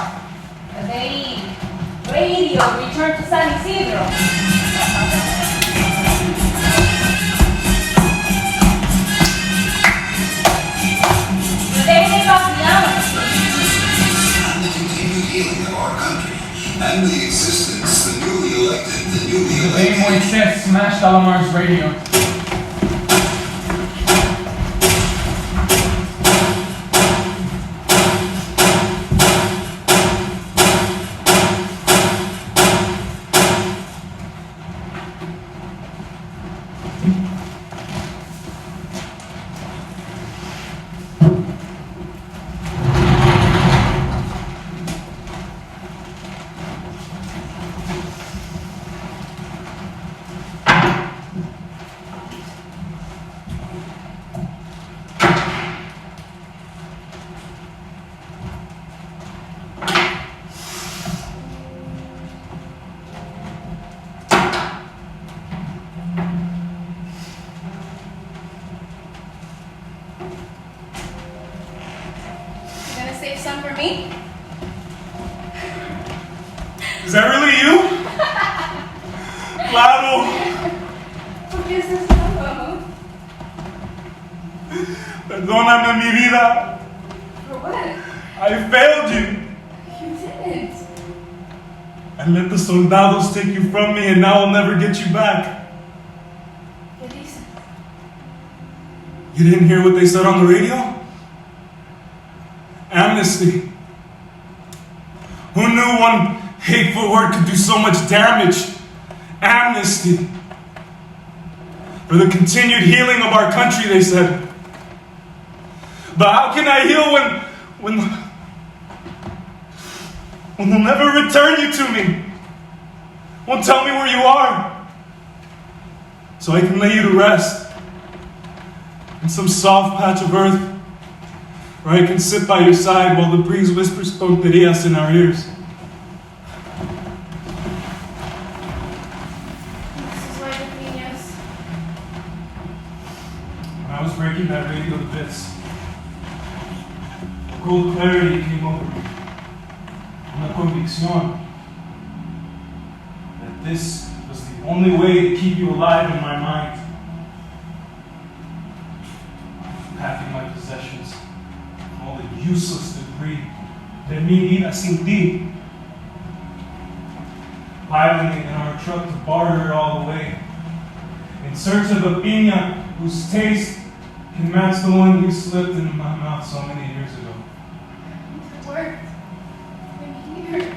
[SPEAKER 2] the radio returned to San Isidro. The day they got the amnesty.
[SPEAKER 7] And the continued healing of our country, and the existence, the newly
[SPEAKER 5] The day
[SPEAKER 7] elected.
[SPEAKER 5] Moises smashed Alamar's radio.
[SPEAKER 2] Save some for me?
[SPEAKER 6] Is that really you? Claro.
[SPEAKER 2] Porque eso es todo.
[SPEAKER 6] Perdóname, mi vida.
[SPEAKER 2] For what?
[SPEAKER 6] I failed you.
[SPEAKER 2] You didn't.
[SPEAKER 6] I let the soldados take you from me, and now I'll never get you back.
[SPEAKER 2] ¿Qué dices?
[SPEAKER 6] You didn't hear what they said on the radio? Amnesty. Who knew one hateful word could do so much damage? Amnesty. For the continued healing of our country, they said. But how can I heal when they'll never return you to me? Won't tell me where you are, so I can lay you to rest in some soft patch of earth, where I can sit by your side while the breeze whispers tonterías in our ears.
[SPEAKER 4] This is why the niños.
[SPEAKER 6] When I was breaking that radio to bits, a cold clarity came over me. Una convicción that this was the only way to keep you alive in my mind. Packing my possessions, all the useless debris, de mi vida sin ti. Piling it in our truck to barter it all away. In search of a piña whose taste can match the one you slipped into my mouth so many years ago.
[SPEAKER 4] It worked. I'm here.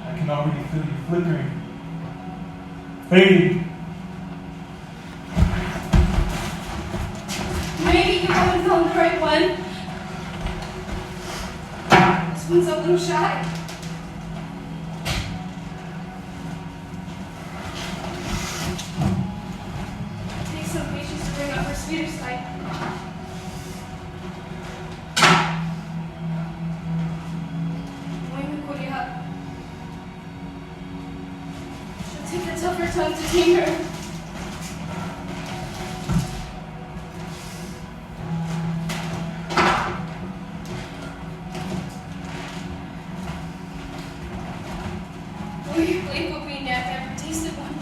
[SPEAKER 6] I can already feel you flickering, fading.
[SPEAKER 4] Maybe you haven't found the right one. This one's a little shy. It takes some patience to bring up her sweeter side. Muy peculiar. She'll take a tougher tongue to tame her. Will you believe what we never tasted one?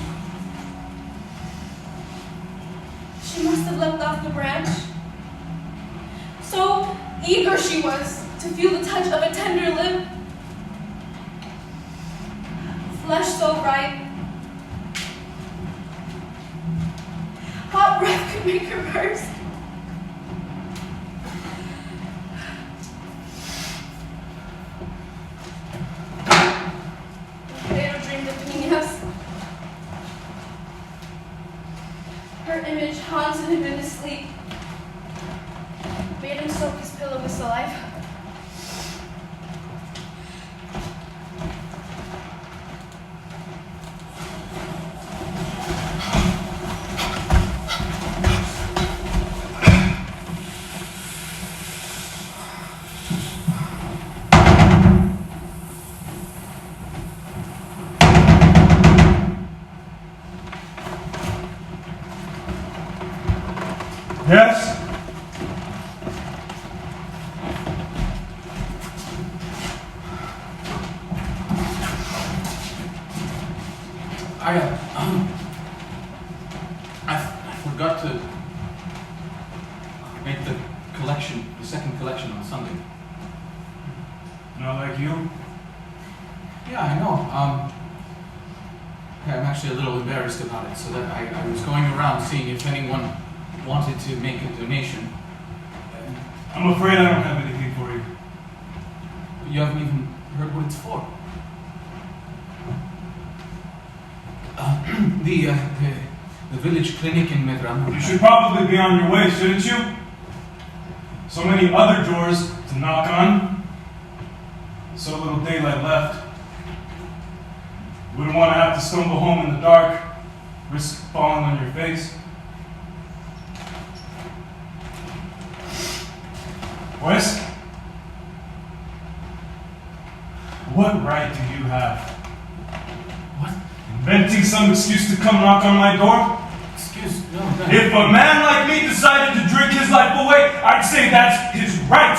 [SPEAKER 4] She must have leapt off the branch. So eager she was to feel the touch of a tender lip. Flesh so ripe. Hot breath could make her burst. Pedro dreamed of Piñas. Her image haunted him in his sleep, made him soak his pillow with saliva.
[SPEAKER 6] Yes?
[SPEAKER 5] I forgot to make the collection, the second collection on Sunday.
[SPEAKER 6] Not like you?
[SPEAKER 5] Yeah, I know. I'm actually a little embarrassed about it, so that I was going around seeing if anyone wanted to make a donation.
[SPEAKER 6] I'm afraid I don't have anything for you.
[SPEAKER 5] You haven't even heard what it's for. The village clinic in Medrano.
[SPEAKER 6] You should probably be on your way, shouldn't you? So many other doors to knock on. So little daylight left. Wouldn't want to have to stumble home in the dark, risk falling on your face. Pues? What right do you have?
[SPEAKER 5] What?
[SPEAKER 6] Inventing some excuse to come knock on my door?
[SPEAKER 5] Excuse, no.
[SPEAKER 6] If a man like me decided to drink his life away, I'd say that's his right.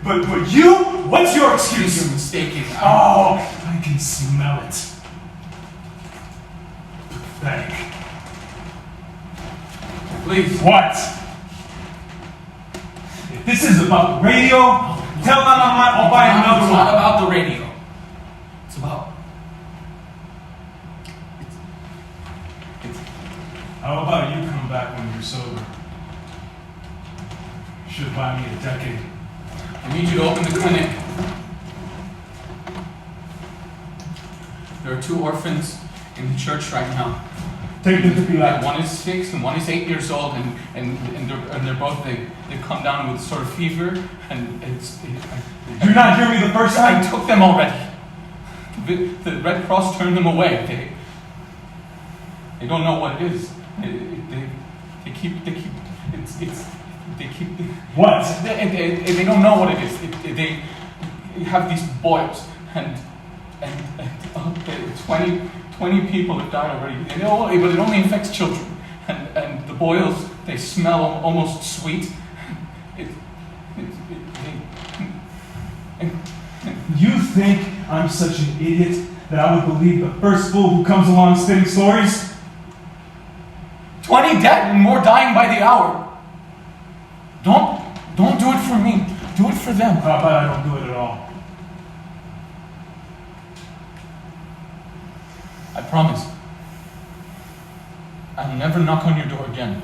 [SPEAKER 6] But you? What's your excuse?
[SPEAKER 5] You're mistaken.
[SPEAKER 6] Oh, I can smell it. Pathetic.
[SPEAKER 5] Please.
[SPEAKER 6] What? If this is about the radio, tell them I'll buy another
[SPEAKER 5] It's
[SPEAKER 6] one.
[SPEAKER 5] not about the radio. It's about...
[SPEAKER 6] How about you come back when you're sober? Should to buy me a decade.
[SPEAKER 5] I need you to open the clinic. There are 2 orphans in the church right now.
[SPEAKER 6] Take them to Pilates.
[SPEAKER 5] One is 6 and one is 8 years old, and they're both they've come down with sort of fever, and
[SPEAKER 6] Do you not hear me the first
[SPEAKER 5] I
[SPEAKER 6] time?
[SPEAKER 5] took them already. The Red Cross turned them away. They don't know what it is. They keep
[SPEAKER 6] What?
[SPEAKER 5] they don't know what it is. They have these boils, and 20 people have died already. But it only affects children, and the boils, they smell almost sweet.
[SPEAKER 6] You think I'm such an idiot that I would believe the first fool who comes along spinning stories?
[SPEAKER 5] 20 dead and more dying by the hour. Don't do it for me. Do it for them.
[SPEAKER 6] How about I don't do it at all?
[SPEAKER 5] I promise. I'll never knock on your door again.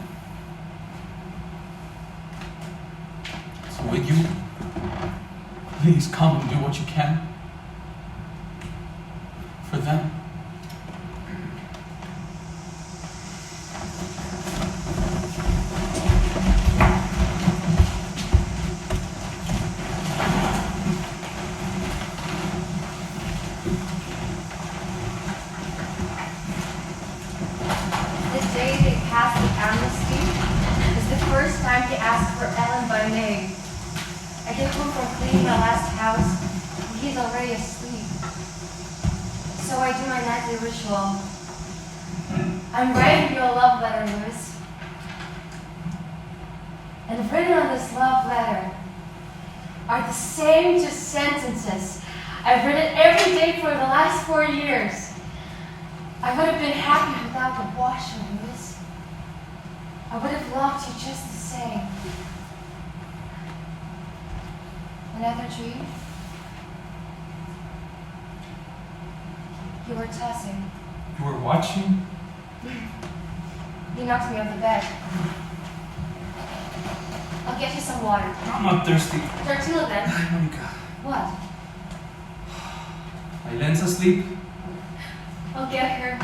[SPEAKER 5] So will you please come and do what you can for them?
[SPEAKER 4] The day they passed the amnesty is the first time they asked for Ellen by name. I get home from cleaning my last house, and he's already asleep. So I do my nightly ritual. I'm writing you a love letter, Louis. And written on this love letter are the same 2 sentences I've written every day for the last 4 years. I would have been happy without the washer, Louis. I would have loved you just the same. Another dream? You were tossing.
[SPEAKER 3] You were watching?
[SPEAKER 4] You knocked me off the bed. I'll get you some water.
[SPEAKER 3] I'm not thirsty.
[SPEAKER 4] There are 2 of them.
[SPEAKER 3] Monica,
[SPEAKER 4] What?
[SPEAKER 3] Ailen's asleep.
[SPEAKER 4] I'll get her.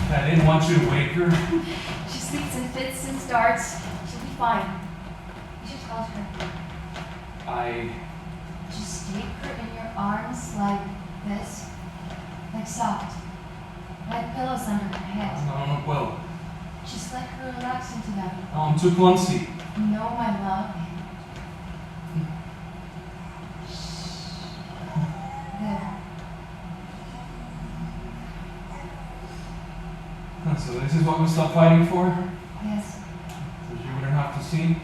[SPEAKER 3] I didn't want you to wake her.
[SPEAKER 4] She sleeps in fits and starts. She'll be fine. You should tell her. Just take her in your arms like this. Like soft. Like pillows under her head.
[SPEAKER 3] No puedo.
[SPEAKER 4] Just let her relax into them.
[SPEAKER 3] No, I'm too clumsy.
[SPEAKER 4] No, my love. There.
[SPEAKER 3] So this is what we stopped fighting for?
[SPEAKER 4] Yes.
[SPEAKER 3] So you wouldn't have to see?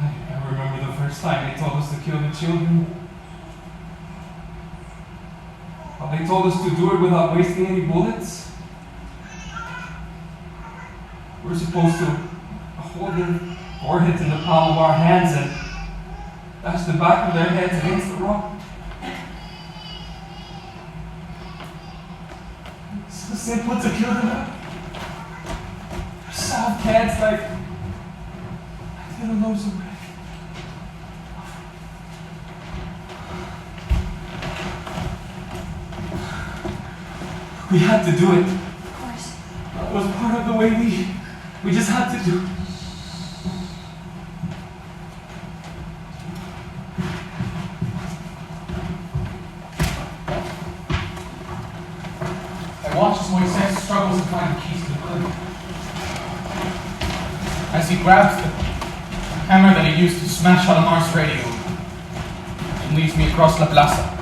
[SPEAKER 3] I remember the first time they told us to kill the children. How they told us to do it without wasting any bullets. We're supposed to hold their foreheads in the palm of our hands and dash the back of their heads against the rock. So simple to kill them. Soft cats like little loaves of bread. We had to do it.
[SPEAKER 4] Of course.
[SPEAKER 3] That was part of the way we just had to do it.
[SPEAKER 5] I watched as Moises struggles to find the keys to the clinic. As he grabs the hammer that he used to smash Alamar's radio and leads me across La Plaza.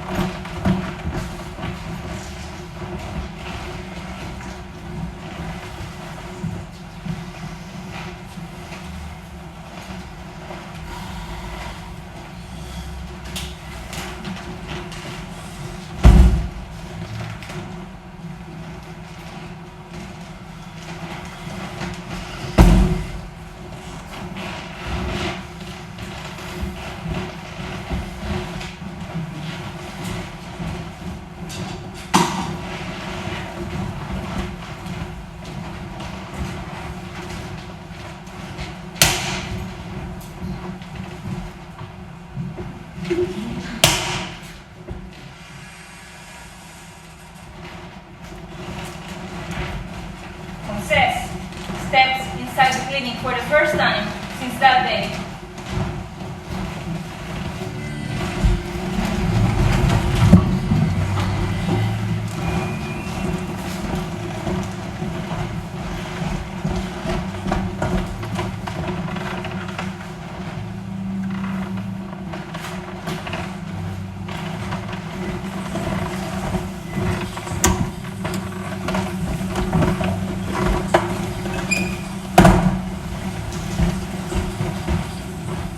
[SPEAKER 2] Moises steps inside the clinic for the first time since that day.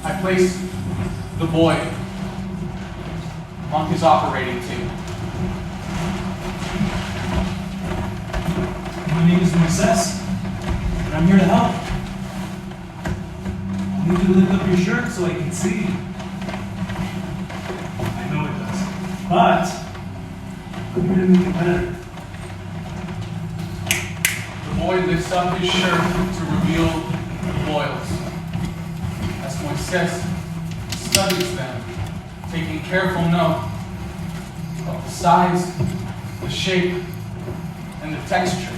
[SPEAKER 5] I place the boy on his operating table.
[SPEAKER 6] My name is Moises, and I'm here to help. I need you to lift up your shirt so I can see. I know it does. But I'm here to make it better.
[SPEAKER 5] The boy lifts up his shirt to reveal the boils. As Moises studies them, taking careful note of the size, the shape, and the texture.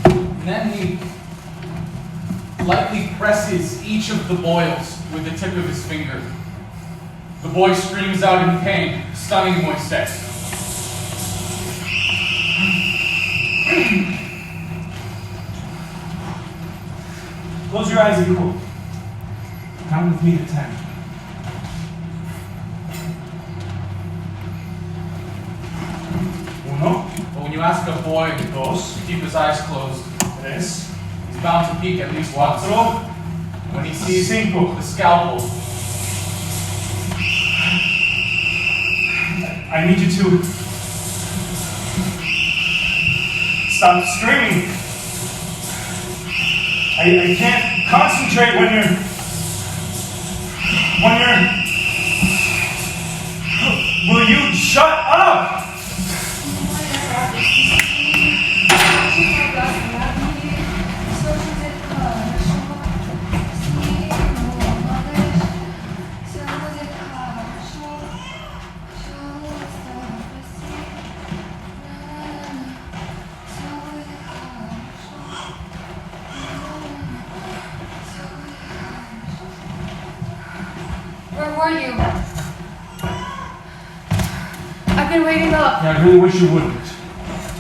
[SPEAKER 5] And then he lightly presses each of the boils with the tip of his finger. The boy screams out in pain, stunning Moises.
[SPEAKER 6] Close your eyes, Equal. Count with me to 10. Uno,
[SPEAKER 5] But when you ask a boy
[SPEAKER 6] dos,
[SPEAKER 5] to keep his eyes closed,
[SPEAKER 6] tres,
[SPEAKER 5] he's bound to peek at least once.
[SPEAKER 6] cuatro,
[SPEAKER 5] When he sees
[SPEAKER 6] cinco.
[SPEAKER 5] the scalpel,
[SPEAKER 6] I need you to stop screaming. I can't concentrate when you're will you shut up?
[SPEAKER 4] Where were you? I've been waiting up.
[SPEAKER 6] Yeah, I really wish you wouldn't.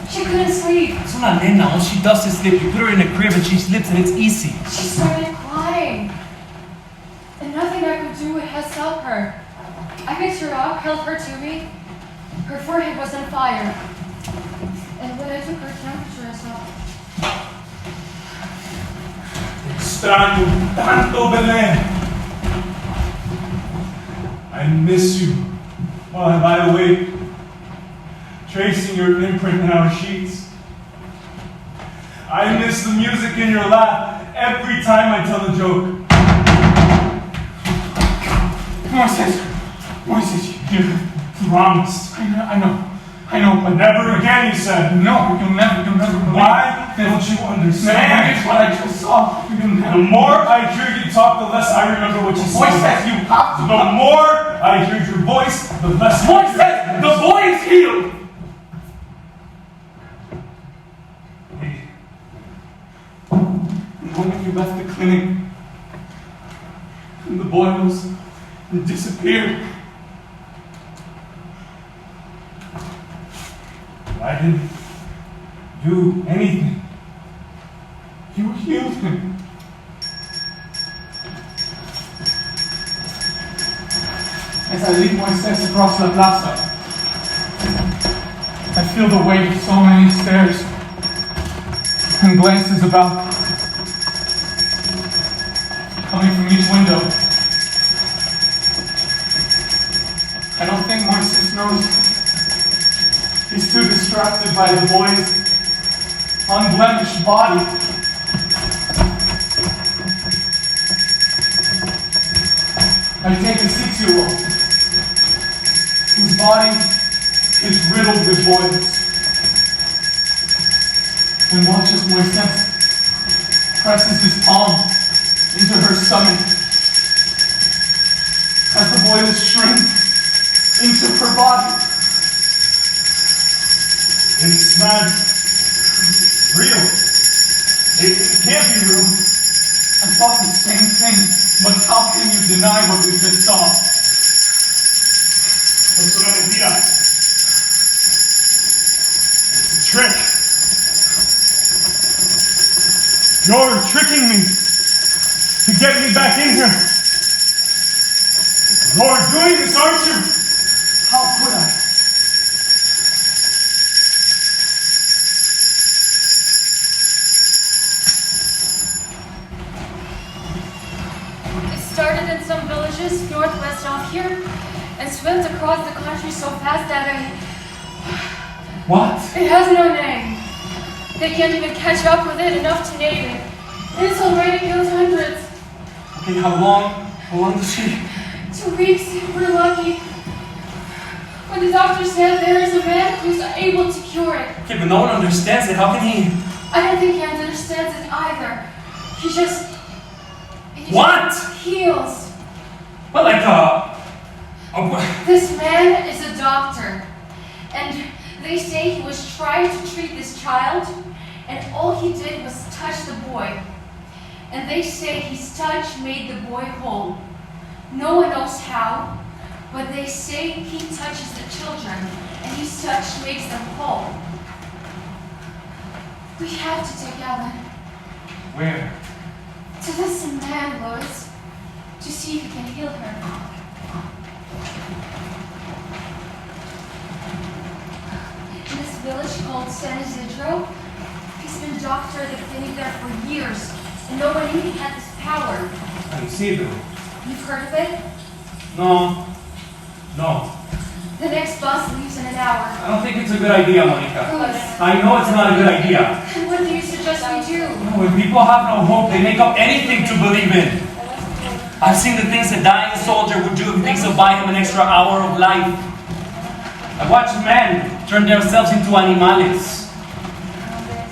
[SPEAKER 4] She couldn't sleep.
[SPEAKER 3] It's not Nena. All she does is sleep. You put her in a crib and she sleeps and it's easy.
[SPEAKER 4] She started crying. And nothing I could do would have stopped her. I picked her up, held her to me. Her forehead was on fire. And when I took her temperature, I saw.
[SPEAKER 6] Extraño tanto, Belén. I miss you while I lie awake, tracing your imprint in our sheets. I miss the music in your laugh every time I tell a joke.
[SPEAKER 5] Moises,
[SPEAKER 6] You promised.
[SPEAKER 5] I know, but
[SPEAKER 6] Never again, you said.
[SPEAKER 5] no, you'll never believe.
[SPEAKER 6] Why don't you understand?
[SPEAKER 5] It's what I just saw. You'll
[SPEAKER 6] The
[SPEAKER 5] never.
[SPEAKER 6] more I hear you talk, the less I remember what you said.
[SPEAKER 5] Moises, you have to.
[SPEAKER 6] The more I hear your voice, the less.
[SPEAKER 5] Moises, the boy is healed.
[SPEAKER 6] Hey,
[SPEAKER 5] The moment you left the clinic, the boils disappeared.
[SPEAKER 6] I didn't do anything.
[SPEAKER 5] You healed him. As I lead Moises across La Plaza, I feel the weight of so many stares and glances about, coming from each window. I don't think Moises knows. He's too distracted by the boy's unblemished body. I take a 6-year-old whose body is riddled with boils and watches Moises presses his palm into her stomach. As the boiled shrimp into her body.
[SPEAKER 6] It's not real. It can't be real.
[SPEAKER 5] I thought the same thing, but how can you deny what we just saw?
[SPEAKER 6] It's una mentira. It's a trick. You're tricking me to get me back in here. You're doing this, aren't you?
[SPEAKER 5] How could I?
[SPEAKER 4] It started in some villages northwest of here and swept across the country so fast that
[SPEAKER 5] What?
[SPEAKER 4] it has no name. They can't even catch up with it enough to name it. And it's already killed hundreds.
[SPEAKER 3] Okay, how long? How long does she?
[SPEAKER 4] 2 weeks, if we're lucky. But the doctor said there is a man who's able to cure it.
[SPEAKER 3] Okay, but no one understands it. How can he?
[SPEAKER 4] I don't think he understands it either. He just
[SPEAKER 3] What?
[SPEAKER 4] heals.
[SPEAKER 3] What, like
[SPEAKER 4] This man is a doctor, and they say he was trying to treat this child, and all he did was touch the boy. And they say his touch made the boy whole. No one knows how, but they say he touches the children, and his touch makes them whole. We have to take Ellen
[SPEAKER 3] Where?
[SPEAKER 4] to this man, Lois, to see if he can heal her. In this village called San Isidro, he's been doctor at the clinic there for years, and no one knew he had this power.
[SPEAKER 3] San Isidro.
[SPEAKER 4] You've heard of it?
[SPEAKER 3] No. No.
[SPEAKER 4] The next bus leaves in an hour.
[SPEAKER 3] I don't think it's a good idea, Monica.
[SPEAKER 4] Lois,
[SPEAKER 3] I know it's not a good idea.
[SPEAKER 4] and what do you suggest we do?
[SPEAKER 3] When people have no hope, they make up anything to believe in. I've seen the things a dying soldier would do if he thinks to buy him an extra hour of life. I watched men turn themselves into animales.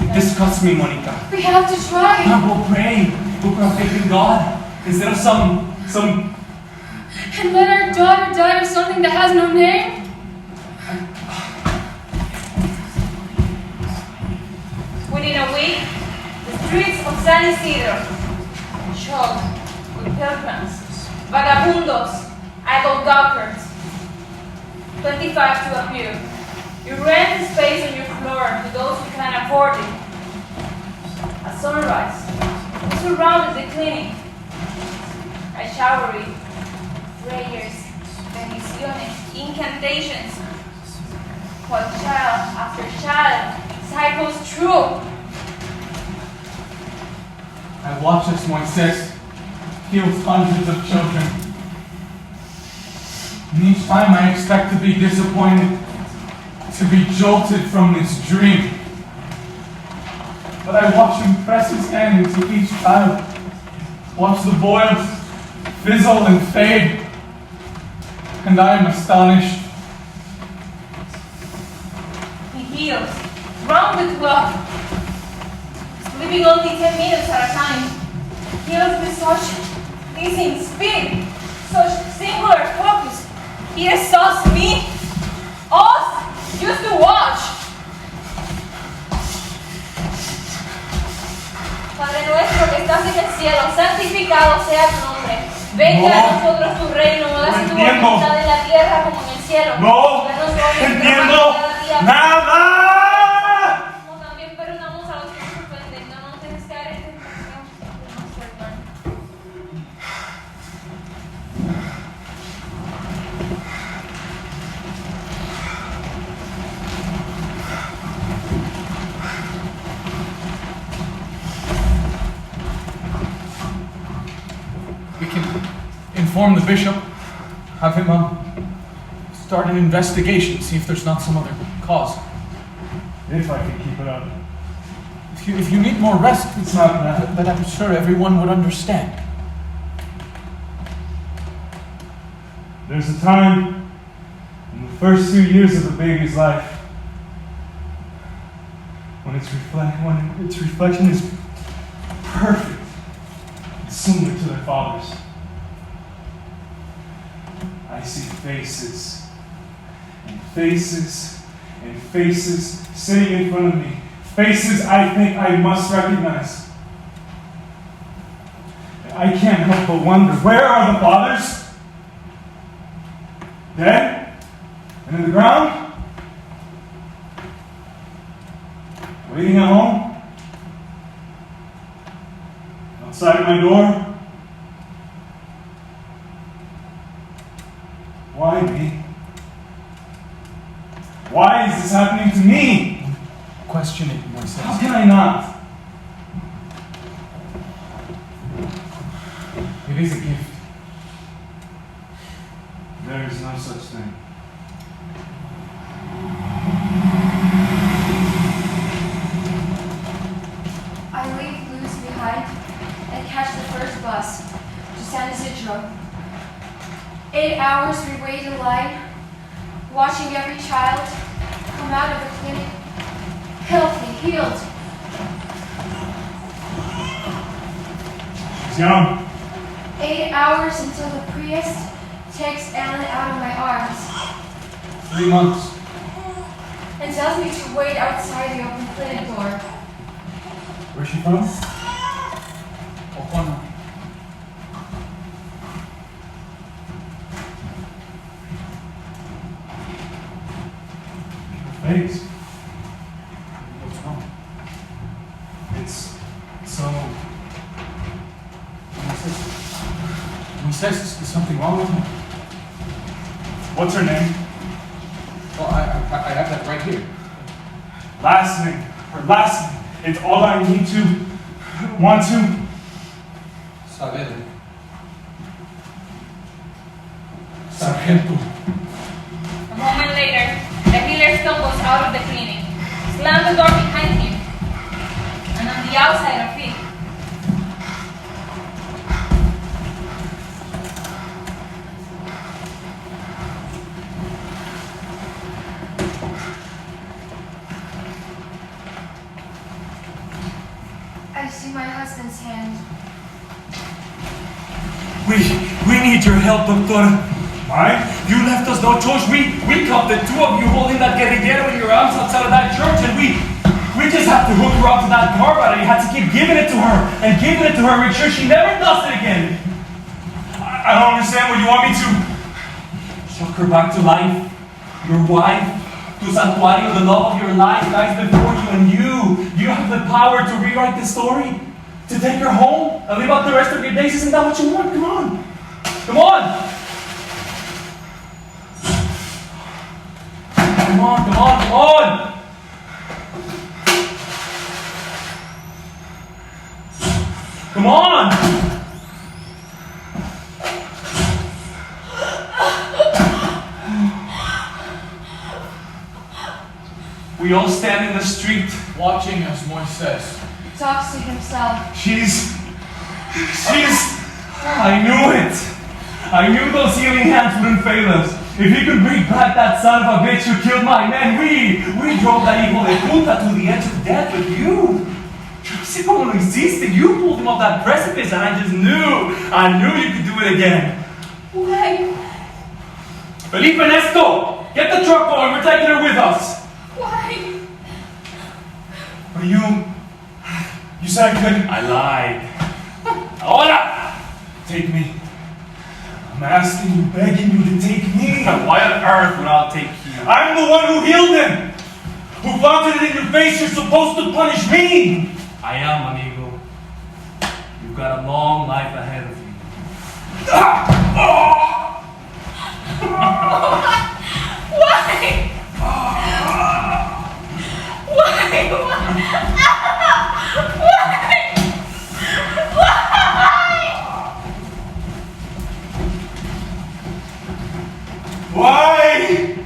[SPEAKER 3] It disgusts me, Monica.
[SPEAKER 4] We have to try.
[SPEAKER 3] I will pray. We'll put our faith in God instead of some.
[SPEAKER 4] And let our daughter die of something that has no name?
[SPEAKER 2] Within a week, the streets of San Isidro choked with pilgrims, vagabundos, idle gawkers. 25 to a few. You rent the space on your floor to those who can afford it. At sunrise, we surrounded the clinic. I showered prayers, bendiciones, incantations, while child after child cycles through.
[SPEAKER 5] I watched as Moises heals hundreds of children. And each time I expect to be disappointed, to be jolted from this dream. But I watch him press his hand into each child, watch the boils fizzle and fade, and I am astonished.
[SPEAKER 2] He heals round the clock, sleeping only 10 minutes at a time. Heals with such pleasing speed, such singular focus. He exhausts me, us, just to watch. Padre nuestro que estás en el cielo, santificado sea tu nombre. Venga a nosotros tu reino, hágase tu voluntad en la tierra como en el cielo.
[SPEAKER 6] No
[SPEAKER 2] Danos hoy nuestro
[SPEAKER 6] entiendo
[SPEAKER 2] pan cada día.
[SPEAKER 6] nada.
[SPEAKER 2] Como también perdonamos a los que nos ofenden. No nos dejes caer en tentación, líbranos del mal.
[SPEAKER 5] We can inform the bishop, have him start an investigation, see if there's not some other cause.
[SPEAKER 6] If I can keep it up.
[SPEAKER 5] If you need more rest, it's not that. But I'm sure everyone would understand.
[SPEAKER 6] There's a time in the first few years of a baby's life when its reflection is perfect, similar to their father's. I I see faces, and faces, and faces sitting in front of me. Faces I think I must recognize. And I can't help but wonder, where are the fathers? Dead? And in the ground? Waiting at home? Outside of my door? Why me? Why is this happening to me?
[SPEAKER 5] Question it, Moises.
[SPEAKER 6] How can I not?
[SPEAKER 5] It is a gift.
[SPEAKER 6] There is no such thing.
[SPEAKER 4] I leave Luz behind and catch the first bus to San Isidro. 8 hours we wait in line, watching every child come out of the clinic healthy, healed.
[SPEAKER 6] She's young.
[SPEAKER 4] 8 hours until the priest takes Ellen out of my arms
[SPEAKER 5] 3 months.
[SPEAKER 4] and tells me to wait outside the open clinic door.
[SPEAKER 5] Where's she from? Oklahoma.
[SPEAKER 6] Her face.
[SPEAKER 5] What's wrong?
[SPEAKER 6] It's so.
[SPEAKER 5] Moises, is something wrong with her?
[SPEAKER 6] What's her name?
[SPEAKER 5] Well, I have that right here.
[SPEAKER 6] Last name. Her last name. It's all I need to want to.
[SPEAKER 5] Saavedra. Sargento.
[SPEAKER 2] A moment later, the healer stumbles out of the clinic, slams the door behind him, and on the outside of it,
[SPEAKER 4] I see my husband's hand.
[SPEAKER 3] We need your help, Doctor.
[SPEAKER 6] Mine?
[SPEAKER 3] You left us no choice. We caught the two of you holding that guerrillero in your arms outside of that church, and we just have to hook her up to that car battery. You had to keep giving it to her and giving it to her, make sure she never does it again.
[SPEAKER 6] I don't understand what you want me to.
[SPEAKER 3] Shock her back to life. Your wife, to Santuario, the love of your life lies before you, and you have the power to rewrite the story, to take her home and live out the rest of your days. Isn't that what you want? Come on. Come on. Come on, come on, come on! Come on! We all stand in the street.
[SPEAKER 5] Watching as Moises.
[SPEAKER 4] Talks to himself.
[SPEAKER 6] She's. I knew it! I knew those healing hands wouldn't fail us. If he could bring back that son of a bitch who killed my men, we drove that hijo de puta to the edge of death with you. Yo no sé cómo lo hiciste. You pulled him off that precipice, and I knew you could do it again.
[SPEAKER 4] Why?
[SPEAKER 3] Felipe Nesto, get the truck going. We're taking her with us.
[SPEAKER 4] Why?
[SPEAKER 6] But you said I couldn't.
[SPEAKER 3] I lied. Hola!
[SPEAKER 6] Take me. I'm asking you, begging you to take me.
[SPEAKER 3] Why on earth would I take you?
[SPEAKER 6] I'm the one who healed him. Who flaunted it in your face. You're supposed to punish me.
[SPEAKER 3] I am, amigo. You've got a long life ahead of you.
[SPEAKER 6] Why?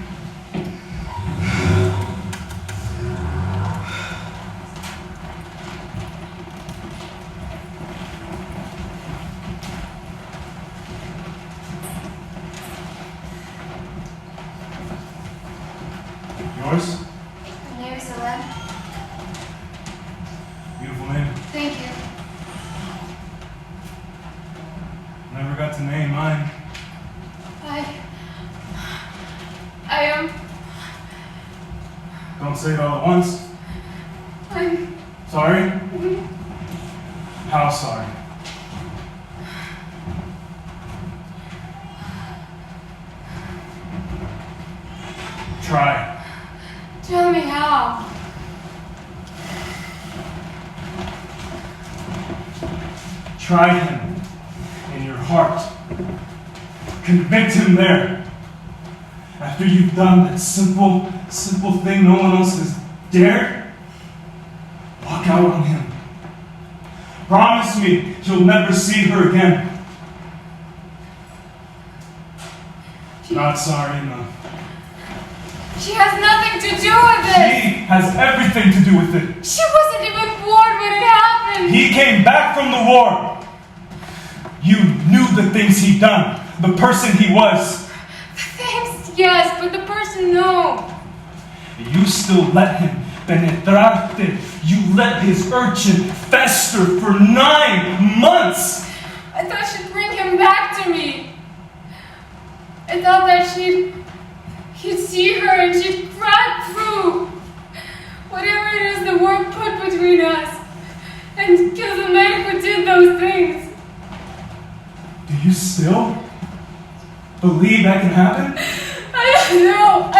[SPEAKER 6] Yours?
[SPEAKER 4] My name is Ellen.
[SPEAKER 6] Beautiful name.
[SPEAKER 4] Thank you.
[SPEAKER 6] Never got to name mine. Don't say it all at once.
[SPEAKER 4] I'm
[SPEAKER 6] Sorry? How sorry? Try.
[SPEAKER 4] Tell me how.
[SPEAKER 6] Try him in your heart. Convict him there. After you've done that simple thing no one else has dared, walk out on him. Promise me you'll never see her again. Not sorry enough.
[SPEAKER 4] She has nothing to do with it.
[SPEAKER 6] He has everything to do with it.
[SPEAKER 4] She wasn't even born when it happened.
[SPEAKER 6] He came back from the war. You knew the things he'd done, the person he was.
[SPEAKER 4] Thanks, yes, but the person, no.
[SPEAKER 6] You still let him penetrarte. You let his urchin fester for 9 months.
[SPEAKER 4] I thought she'd bring him back to me. I thought that he'd see her and she'd crack through whatever it is the war put between us and kill the man who did those things.
[SPEAKER 6] Do you still believe that can happen?
[SPEAKER 4] I don't know.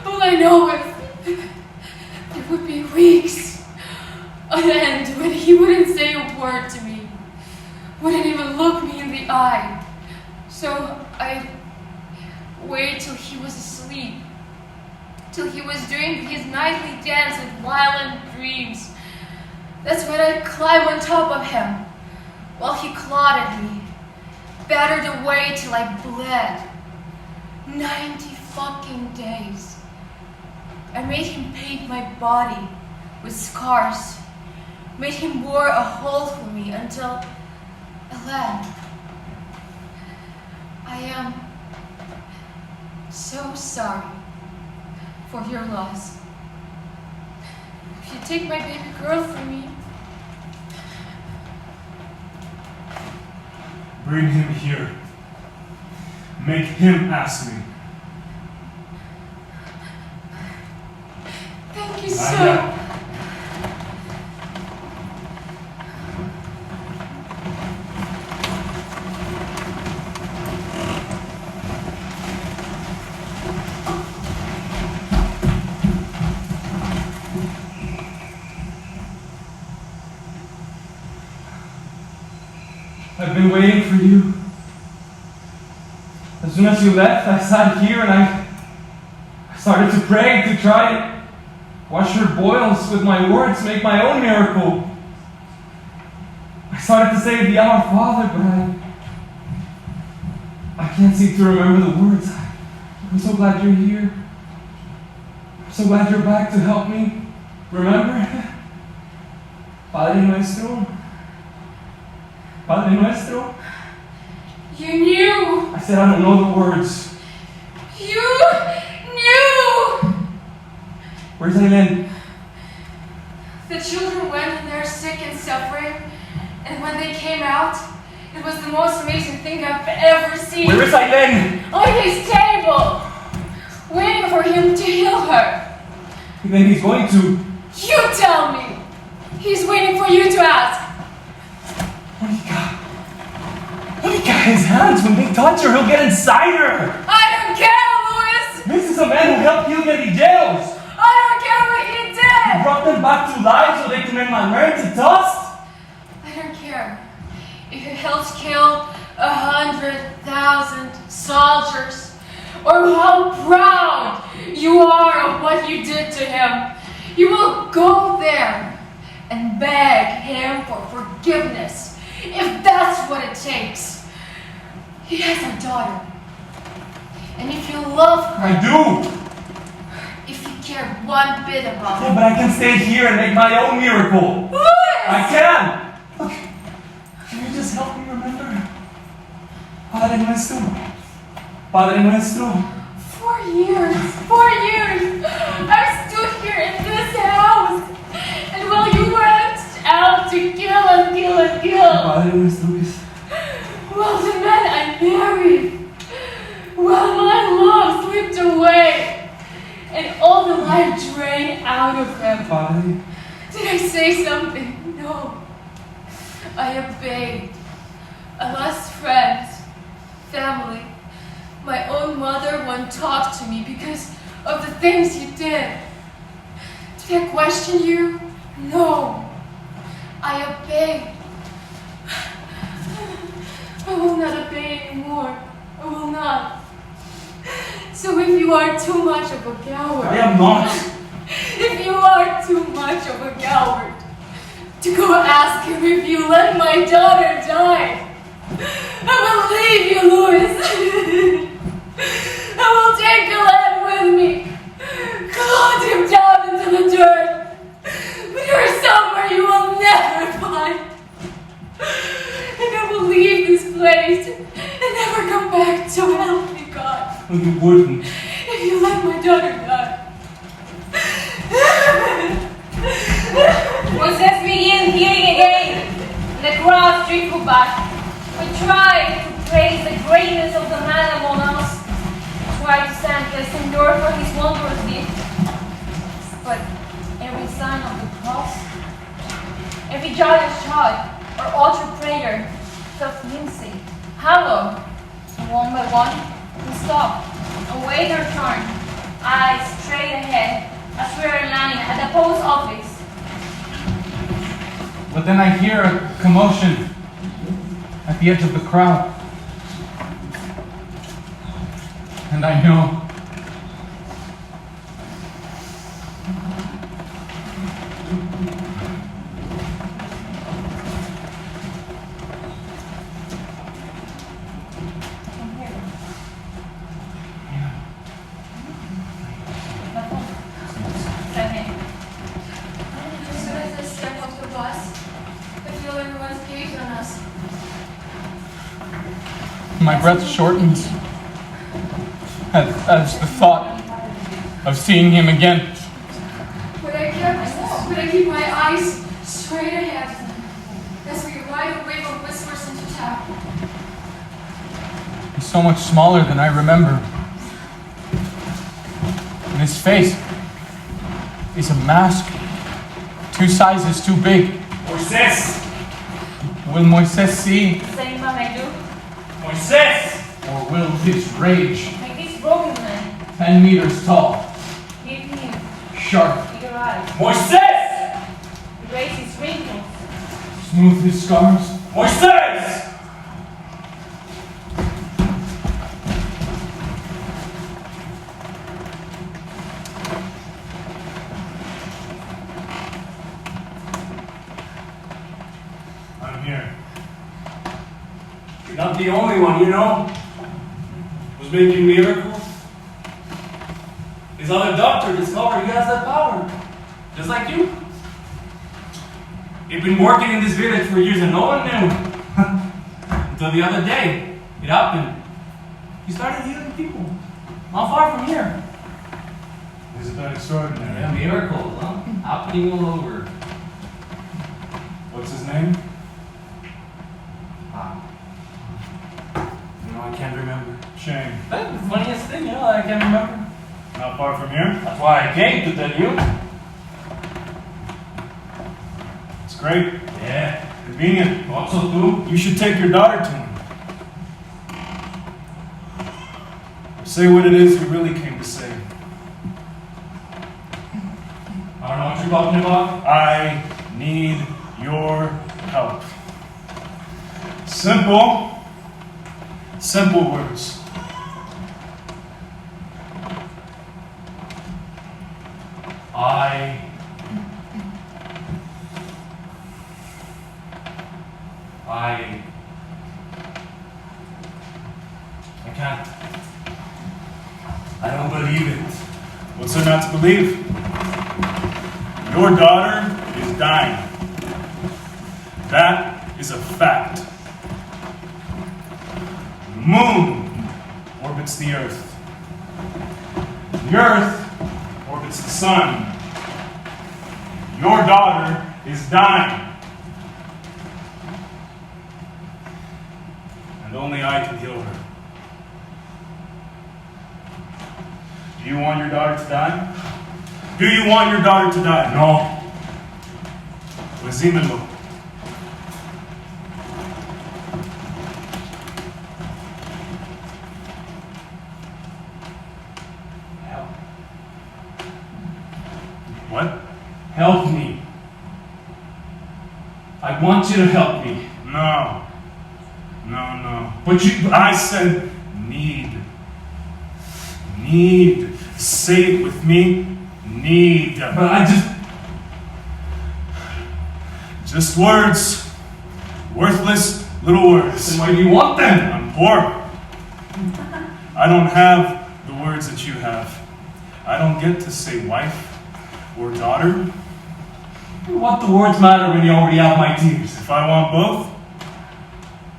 [SPEAKER 4] All I know is there would be weeks on end when he wouldn't say a word to me, wouldn't even look me in the eye. So I'd wait till he was asleep, till he was doing his nightly dance with violent dreams. That's when I'd climb on top of him while he clawed at me, battered away till I bled. 90 fucking days. I made him paint my body with scars, made him bore a hole for me until Ellen, I am so sorry for your loss. If you take my baby girl from me,
[SPEAKER 6] Bring him here. Make him ask me.
[SPEAKER 4] thank you
[SPEAKER 6] Not
[SPEAKER 4] so.
[SPEAKER 6] yet.
[SPEAKER 1] I've been waiting for you. As soon as you left, I sat here and I started to pray, to try and wash your boils with my words, make my own miracle. I started to say the Our Father, but I can't seem to remember the words. I'm so glad you're here. I'm so glad you're back to help me. Remember? Padre Nuestro. Padre Nuestro.
[SPEAKER 4] You knew!
[SPEAKER 1] I said I don't know the words.
[SPEAKER 4] You knew!
[SPEAKER 1] Where's Aileen?
[SPEAKER 4] The children went and they're sick and suffering, and when they came out, it was the most amazing thing I've ever seen.
[SPEAKER 1] Where is Aileen?
[SPEAKER 4] On his table, waiting for him to heal her.
[SPEAKER 1] And then he's going to.
[SPEAKER 4] You tell me! He's waiting for you to ask.
[SPEAKER 1] Look at his hands. When they touch her, he'll get inside her.
[SPEAKER 4] I don't care, Louis!
[SPEAKER 1] This is a man who helped heal many jails.
[SPEAKER 4] I don't care what he
[SPEAKER 1] He
[SPEAKER 4] did!
[SPEAKER 1] brought them back to life so they can learn to dust.
[SPEAKER 4] I don't care if he helps kill 100,000 soldiers, or how proud you are of what you did to him. You will go there and beg him for forgiveness, if that's what it takes. He has a daughter, and if you love her,
[SPEAKER 1] I do.
[SPEAKER 4] if you care one bit about
[SPEAKER 1] Yeah,
[SPEAKER 4] her,
[SPEAKER 1] but I can stay here and make my own miracle.
[SPEAKER 4] Louis!
[SPEAKER 1] I can. Look, can you just help me remember? Padre Nuestro. Padre Nuestro.
[SPEAKER 4] 4 years, I stood here in this house, and while you went out to kill and kill and kill,
[SPEAKER 1] Padre Nuestro is.
[SPEAKER 4] well, the man I married, well, my love slipped away, and all the life drained out of him.
[SPEAKER 1] Padre,
[SPEAKER 4] Did I say something? No. I obeyed. I lost friends, family. My own mother won't talk to me because of the things you did. Did I question you? No. I obeyed. I will not obey anymore. I will not. So if you are too much of a coward,
[SPEAKER 1] I am not.
[SPEAKER 4] if you are too much of a coward, to go ask him if you let my daughter die, I will leave you, Louis. I will take the lad with me, close him down into the dirt, but there is somewhere you will never find. And I will leave this place and never come back to help me, God.
[SPEAKER 1] Oh, you wouldn't.
[SPEAKER 4] If you let my daughter die.
[SPEAKER 2] Moises began hearing again, and the crowd trickled back. We tried to praise the greatness of the man among us, tried to thank the Senor for his wondrous gift. But every sign of the cross, every joyous shout or altar prayer felt flimsy, hollow. And one by one, we stopped and waited our turn, eyes straight ahead as we were landing at the post office.
[SPEAKER 1] But then I hear a commotion at the edge of the crowd. And I know.
[SPEAKER 4] As soon as I step off the bus, I feel everyone's gaze on us.
[SPEAKER 5] My breath shortens as the thought of seeing him again.
[SPEAKER 4] But I keep my eyes straight ahead as we ride away from Whispers into town.
[SPEAKER 5] He's so much smaller than I remember. And his face is a mask, 2 sizes too big.
[SPEAKER 1] Moises!
[SPEAKER 5] Will Moises see,
[SPEAKER 2] Same man I do.
[SPEAKER 1] Moises!
[SPEAKER 5] or will his rage,
[SPEAKER 2] Make this broken man
[SPEAKER 5] 10 meters tall,
[SPEAKER 2] give him
[SPEAKER 5] sharp,
[SPEAKER 2] bigger eyes.
[SPEAKER 1] Moises!
[SPEAKER 2] Erase his wrinkles.
[SPEAKER 5] smooth his scars?
[SPEAKER 1] Moises!
[SPEAKER 6] I'm here.
[SPEAKER 3] You're not the only one, you know, who's making miracles. This other doctor discovered he has that power, just like you. He'd been working in this village for years and no one knew. Until the other day, it happened. He started healing people, not far from here.
[SPEAKER 6] Isn't that extraordinary?
[SPEAKER 3] Yeah, miracles, huh? Happening all over.
[SPEAKER 6] What's his name?
[SPEAKER 3] I can't remember.
[SPEAKER 6] Shame.
[SPEAKER 3] That's the funniest thing, you know, I can't remember.
[SPEAKER 6] Not far from here.
[SPEAKER 3] That's why I came to tell you.
[SPEAKER 6] It's great.
[SPEAKER 3] Yeah,
[SPEAKER 6] Convenient.
[SPEAKER 3] also too.
[SPEAKER 6] You should take your daughter to him. Say what it is you really came to say.
[SPEAKER 3] I don't know what you're talking about.
[SPEAKER 6] I need your help. Simple. Simple words.
[SPEAKER 3] I can't. I don't believe it.
[SPEAKER 6] What's there not to believe? Your daughter is dying. That is a fact. The moon orbits the earth. The earth orbits the sun. Your daughter is dying. And only I can heal her. Do you want your daughter to die? Do you want your daughter to die?
[SPEAKER 1] No.
[SPEAKER 6] Pues dímelo.
[SPEAKER 1] Help.
[SPEAKER 6] What?
[SPEAKER 1] Help me. I want you to help me.
[SPEAKER 6] No. No.
[SPEAKER 1] But you...
[SPEAKER 6] I said need. Need. Say it with me. Need.
[SPEAKER 1] But I
[SPEAKER 6] Just words. Worthless little words.
[SPEAKER 1] Then why do you want them?
[SPEAKER 6] I'm poor. I don't have the words that you have. I don't get to say wife or daughter.
[SPEAKER 1] What the words matter when you already have my tears?
[SPEAKER 6] If I want both,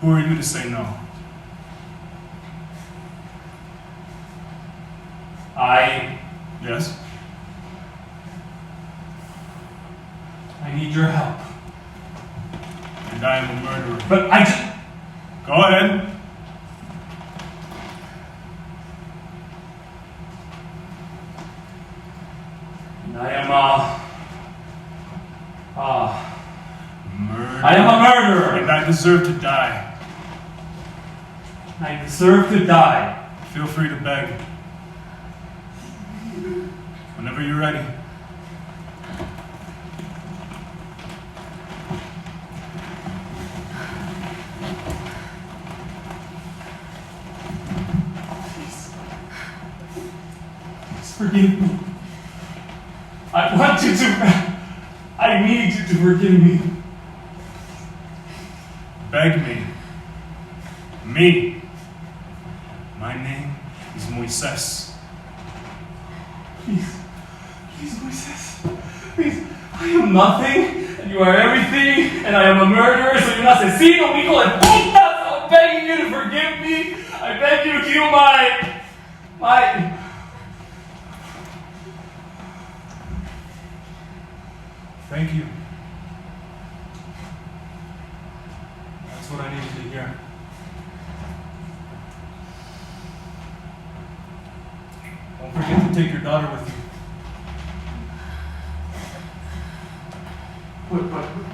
[SPEAKER 6] who are you to say no? Yes?
[SPEAKER 1] I need your help.
[SPEAKER 6] And I am a murderer.
[SPEAKER 1] But I just...
[SPEAKER 6] Go ahead.
[SPEAKER 1] I am
[SPEAKER 6] Murderer.
[SPEAKER 1] I am a murderer.
[SPEAKER 6] And I deserve to die.
[SPEAKER 1] I deserve to die.
[SPEAKER 6] Feel free to beg. Whenever you're ready.
[SPEAKER 1] Please forgive me. I want you to... I need you to forgive me.
[SPEAKER 6] Beg me. Me. My name is Moises.
[SPEAKER 1] Please, Moises. Please, I am nothing, and you are everything, and I am a murderer, soy un asesino, hijo de puta, so I'm begging you to forgive me. I beg you to heal my...
[SPEAKER 6] Thank you. That's what I needed to hear. Don't forget to take your daughter with you.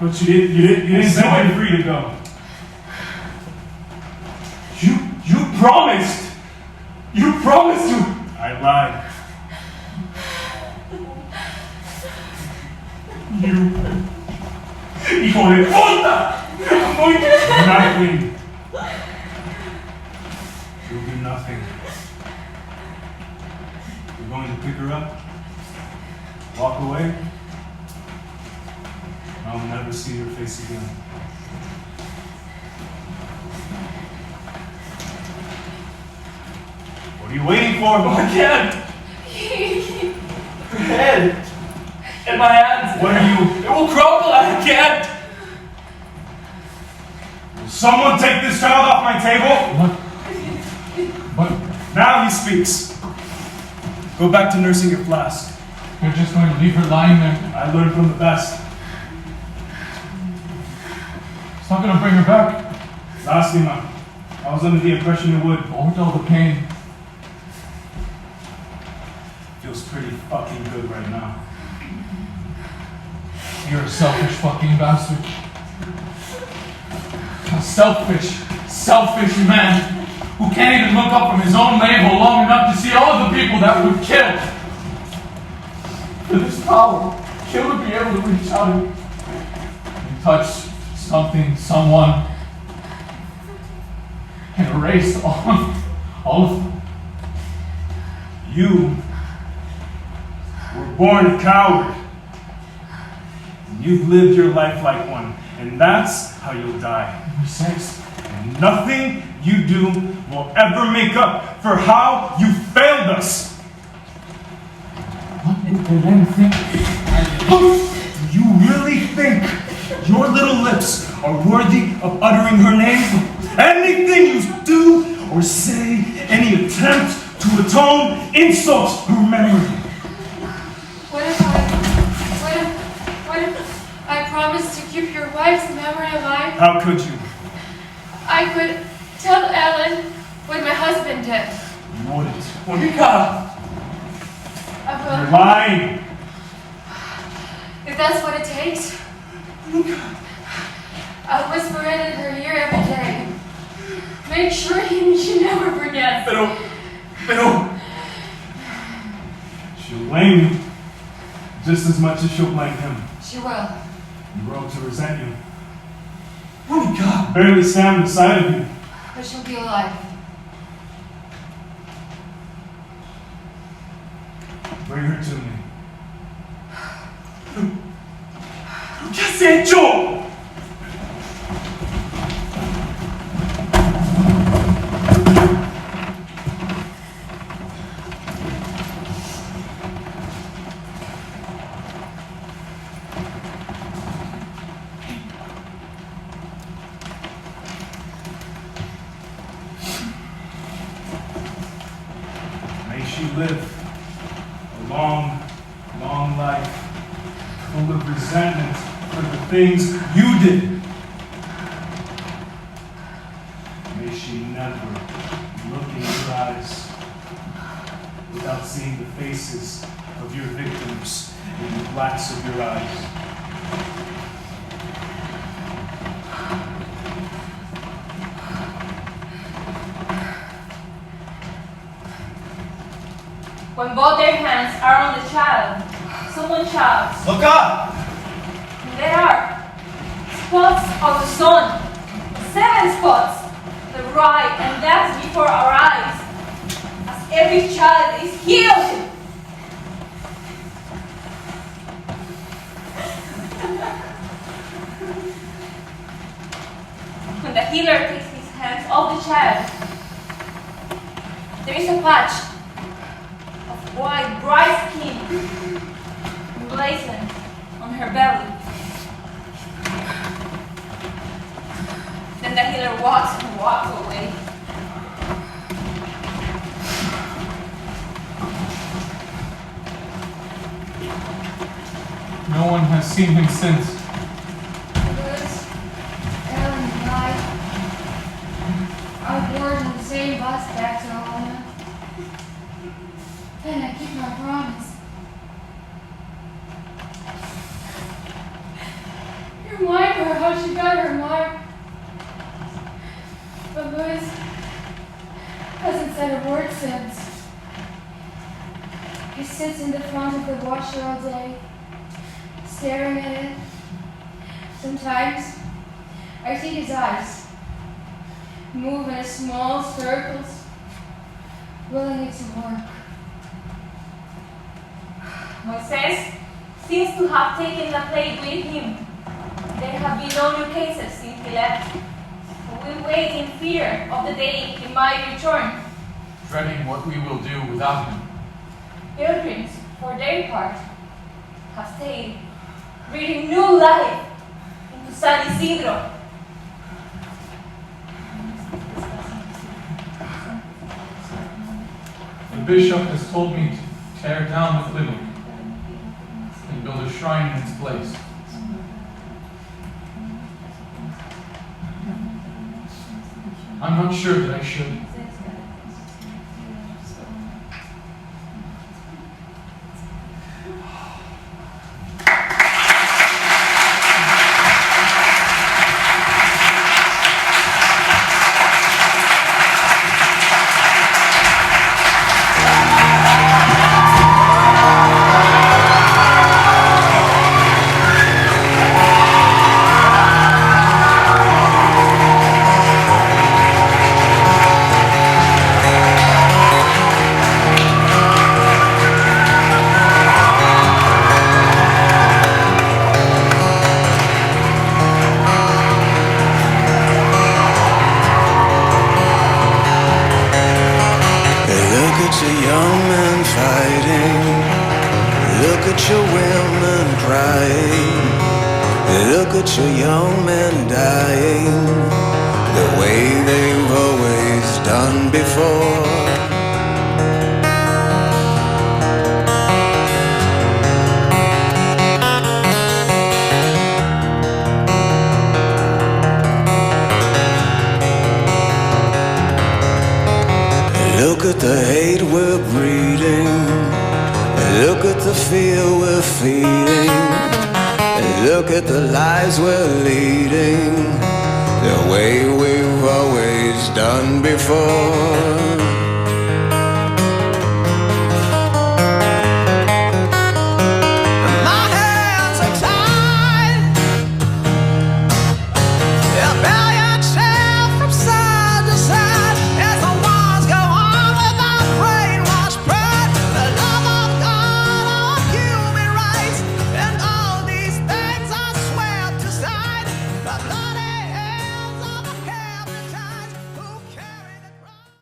[SPEAKER 1] But you didn't do
[SPEAKER 6] Set
[SPEAKER 1] it.
[SPEAKER 6] me free to go.
[SPEAKER 1] You promised. You promised to.
[SPEAKER 6] I lied.
[SPEAKER 1] Hijo de puta! I'm going to...
[SPEAKER 6] Nothing. You'll do nothing. You're going to pick her up, walk away, and I'll never see your face again. What are you waiting for?
[SPEAKER 1] I can't. Her head. And my hands.
[SPEAKER 6] What are you?
[SPEAKER 1] It will crumble. I can't.
[SPEAKER 6] Will someone take this child off my table?
[SPEAKER 5] What?
[SPEAKER 6] Now he speaks. Go back to nursing your flask.
[SPEAKER 5] You're just going to leave her lying there?
[SPEAKER 6] I learned from the best.
[SPEAKER 5] It's not going to bring her back.
[SPEAKER 6] Lástima. I was under the impression it would.
[SPEAKER 5] What with all the pain?
[SPEAKER 6] Feels pretty fucking good right now.
[SPEAKER 5] You're a selfish fucking bastard. A selfish man who can't even look up from his own navel long enough to see all the people that would kill. For this power, kill to be able to reach out and touch something, someone, and erase all of them.
[SPEAKER 6] You were born a coward. And you've lived your life like one. And that's how you'll die.
[SPEAKER 5] Sex.
[SPEAKER 6] And nothing you do will ever make up for how you failed us.
[SPEAKER 5] What is there anything?
[SPEAKER 6] Do you really think your little lips are worthy of uttering her name? Anything you do or say, any attempt to atone, insults her memory.
[SPEAKER 4] What if I promised to keep your wife's memory alive?
[SPEAKER 6] How could you?
[SPEAKER 4] I could tell Ellen what my husband did.
[SPEAKER 6] You wouldn't.
[SPEAKER 1] Monica!
[SPEAKER 4] I
[SPEAKER 6] You're
[SPEAKER 4] will.
[SPEAKER 6] lying.
[SPEAKER 4] If that's what it takes, I'll whisper it in her ear every day. Make sure she never forgets.
[SPEAKER 6] Pero. She'll blame you just as much as she'll blame him.
[SPEAKER 4] She will.
[SPEAKER 6] You grow to resent you.
[SPEAKER 1] Monica!
[SPEAKER 6] Barely stand beside of you.
[SPEAKER 4] But she'll be alive.
[SPEAKER 6] Bring her to me.
[SPEAKER 1] ¿Qué has hecho?
[SPEAKER 6] May she live a long, long life full of resentment for the things you did. May she never look in your eyes without seeing the faces of your victims in the blacks of your eyes.
[SPEAKER 2] When both their hands are on the child, someone shouts,
[SPEAKER 1] Look up!
[SPEAKER 2] there are spots of the sun, 7 spots, the right and left before our eyes, as every child is healed. When the healer takes his hands off the child, there is a patch of white, bright skin emblazoned on her belly. Then the healer walks and walks away.
[SPEAKER 1] No one has seen him since.
[SPEAKER 4] Liz, Ellen, and I are board in the same bus back to Alana. And I keep my promise. Remind her how she got her mark. But Liz hasn't said a word since. He sits in the front of the washer all day, staring at it. Sometimes I see his eyes move in small circles, willing it to work.
[SPEAKER 2] Moises seems to have taken the plague with him. There have been no new cases since he left. We wait in fear of the day he might return.
[SPEAKER 5] Dreading what we will do without him.
[SPEAKER 2] Pilgrims, for their part, have stayed, breathing new life into San Isidro.
[SPEAKER 1] The bishop has told me to tear down the clinic and build a shrine in its place. I'm not sure that I should.
[SPEAKER 8] your women crying. Look at your young men dying the way they've always done before. Look at the hate we're breeding. Look at the fear we're feeding. Look at the lies we're leading. The way we've always done before.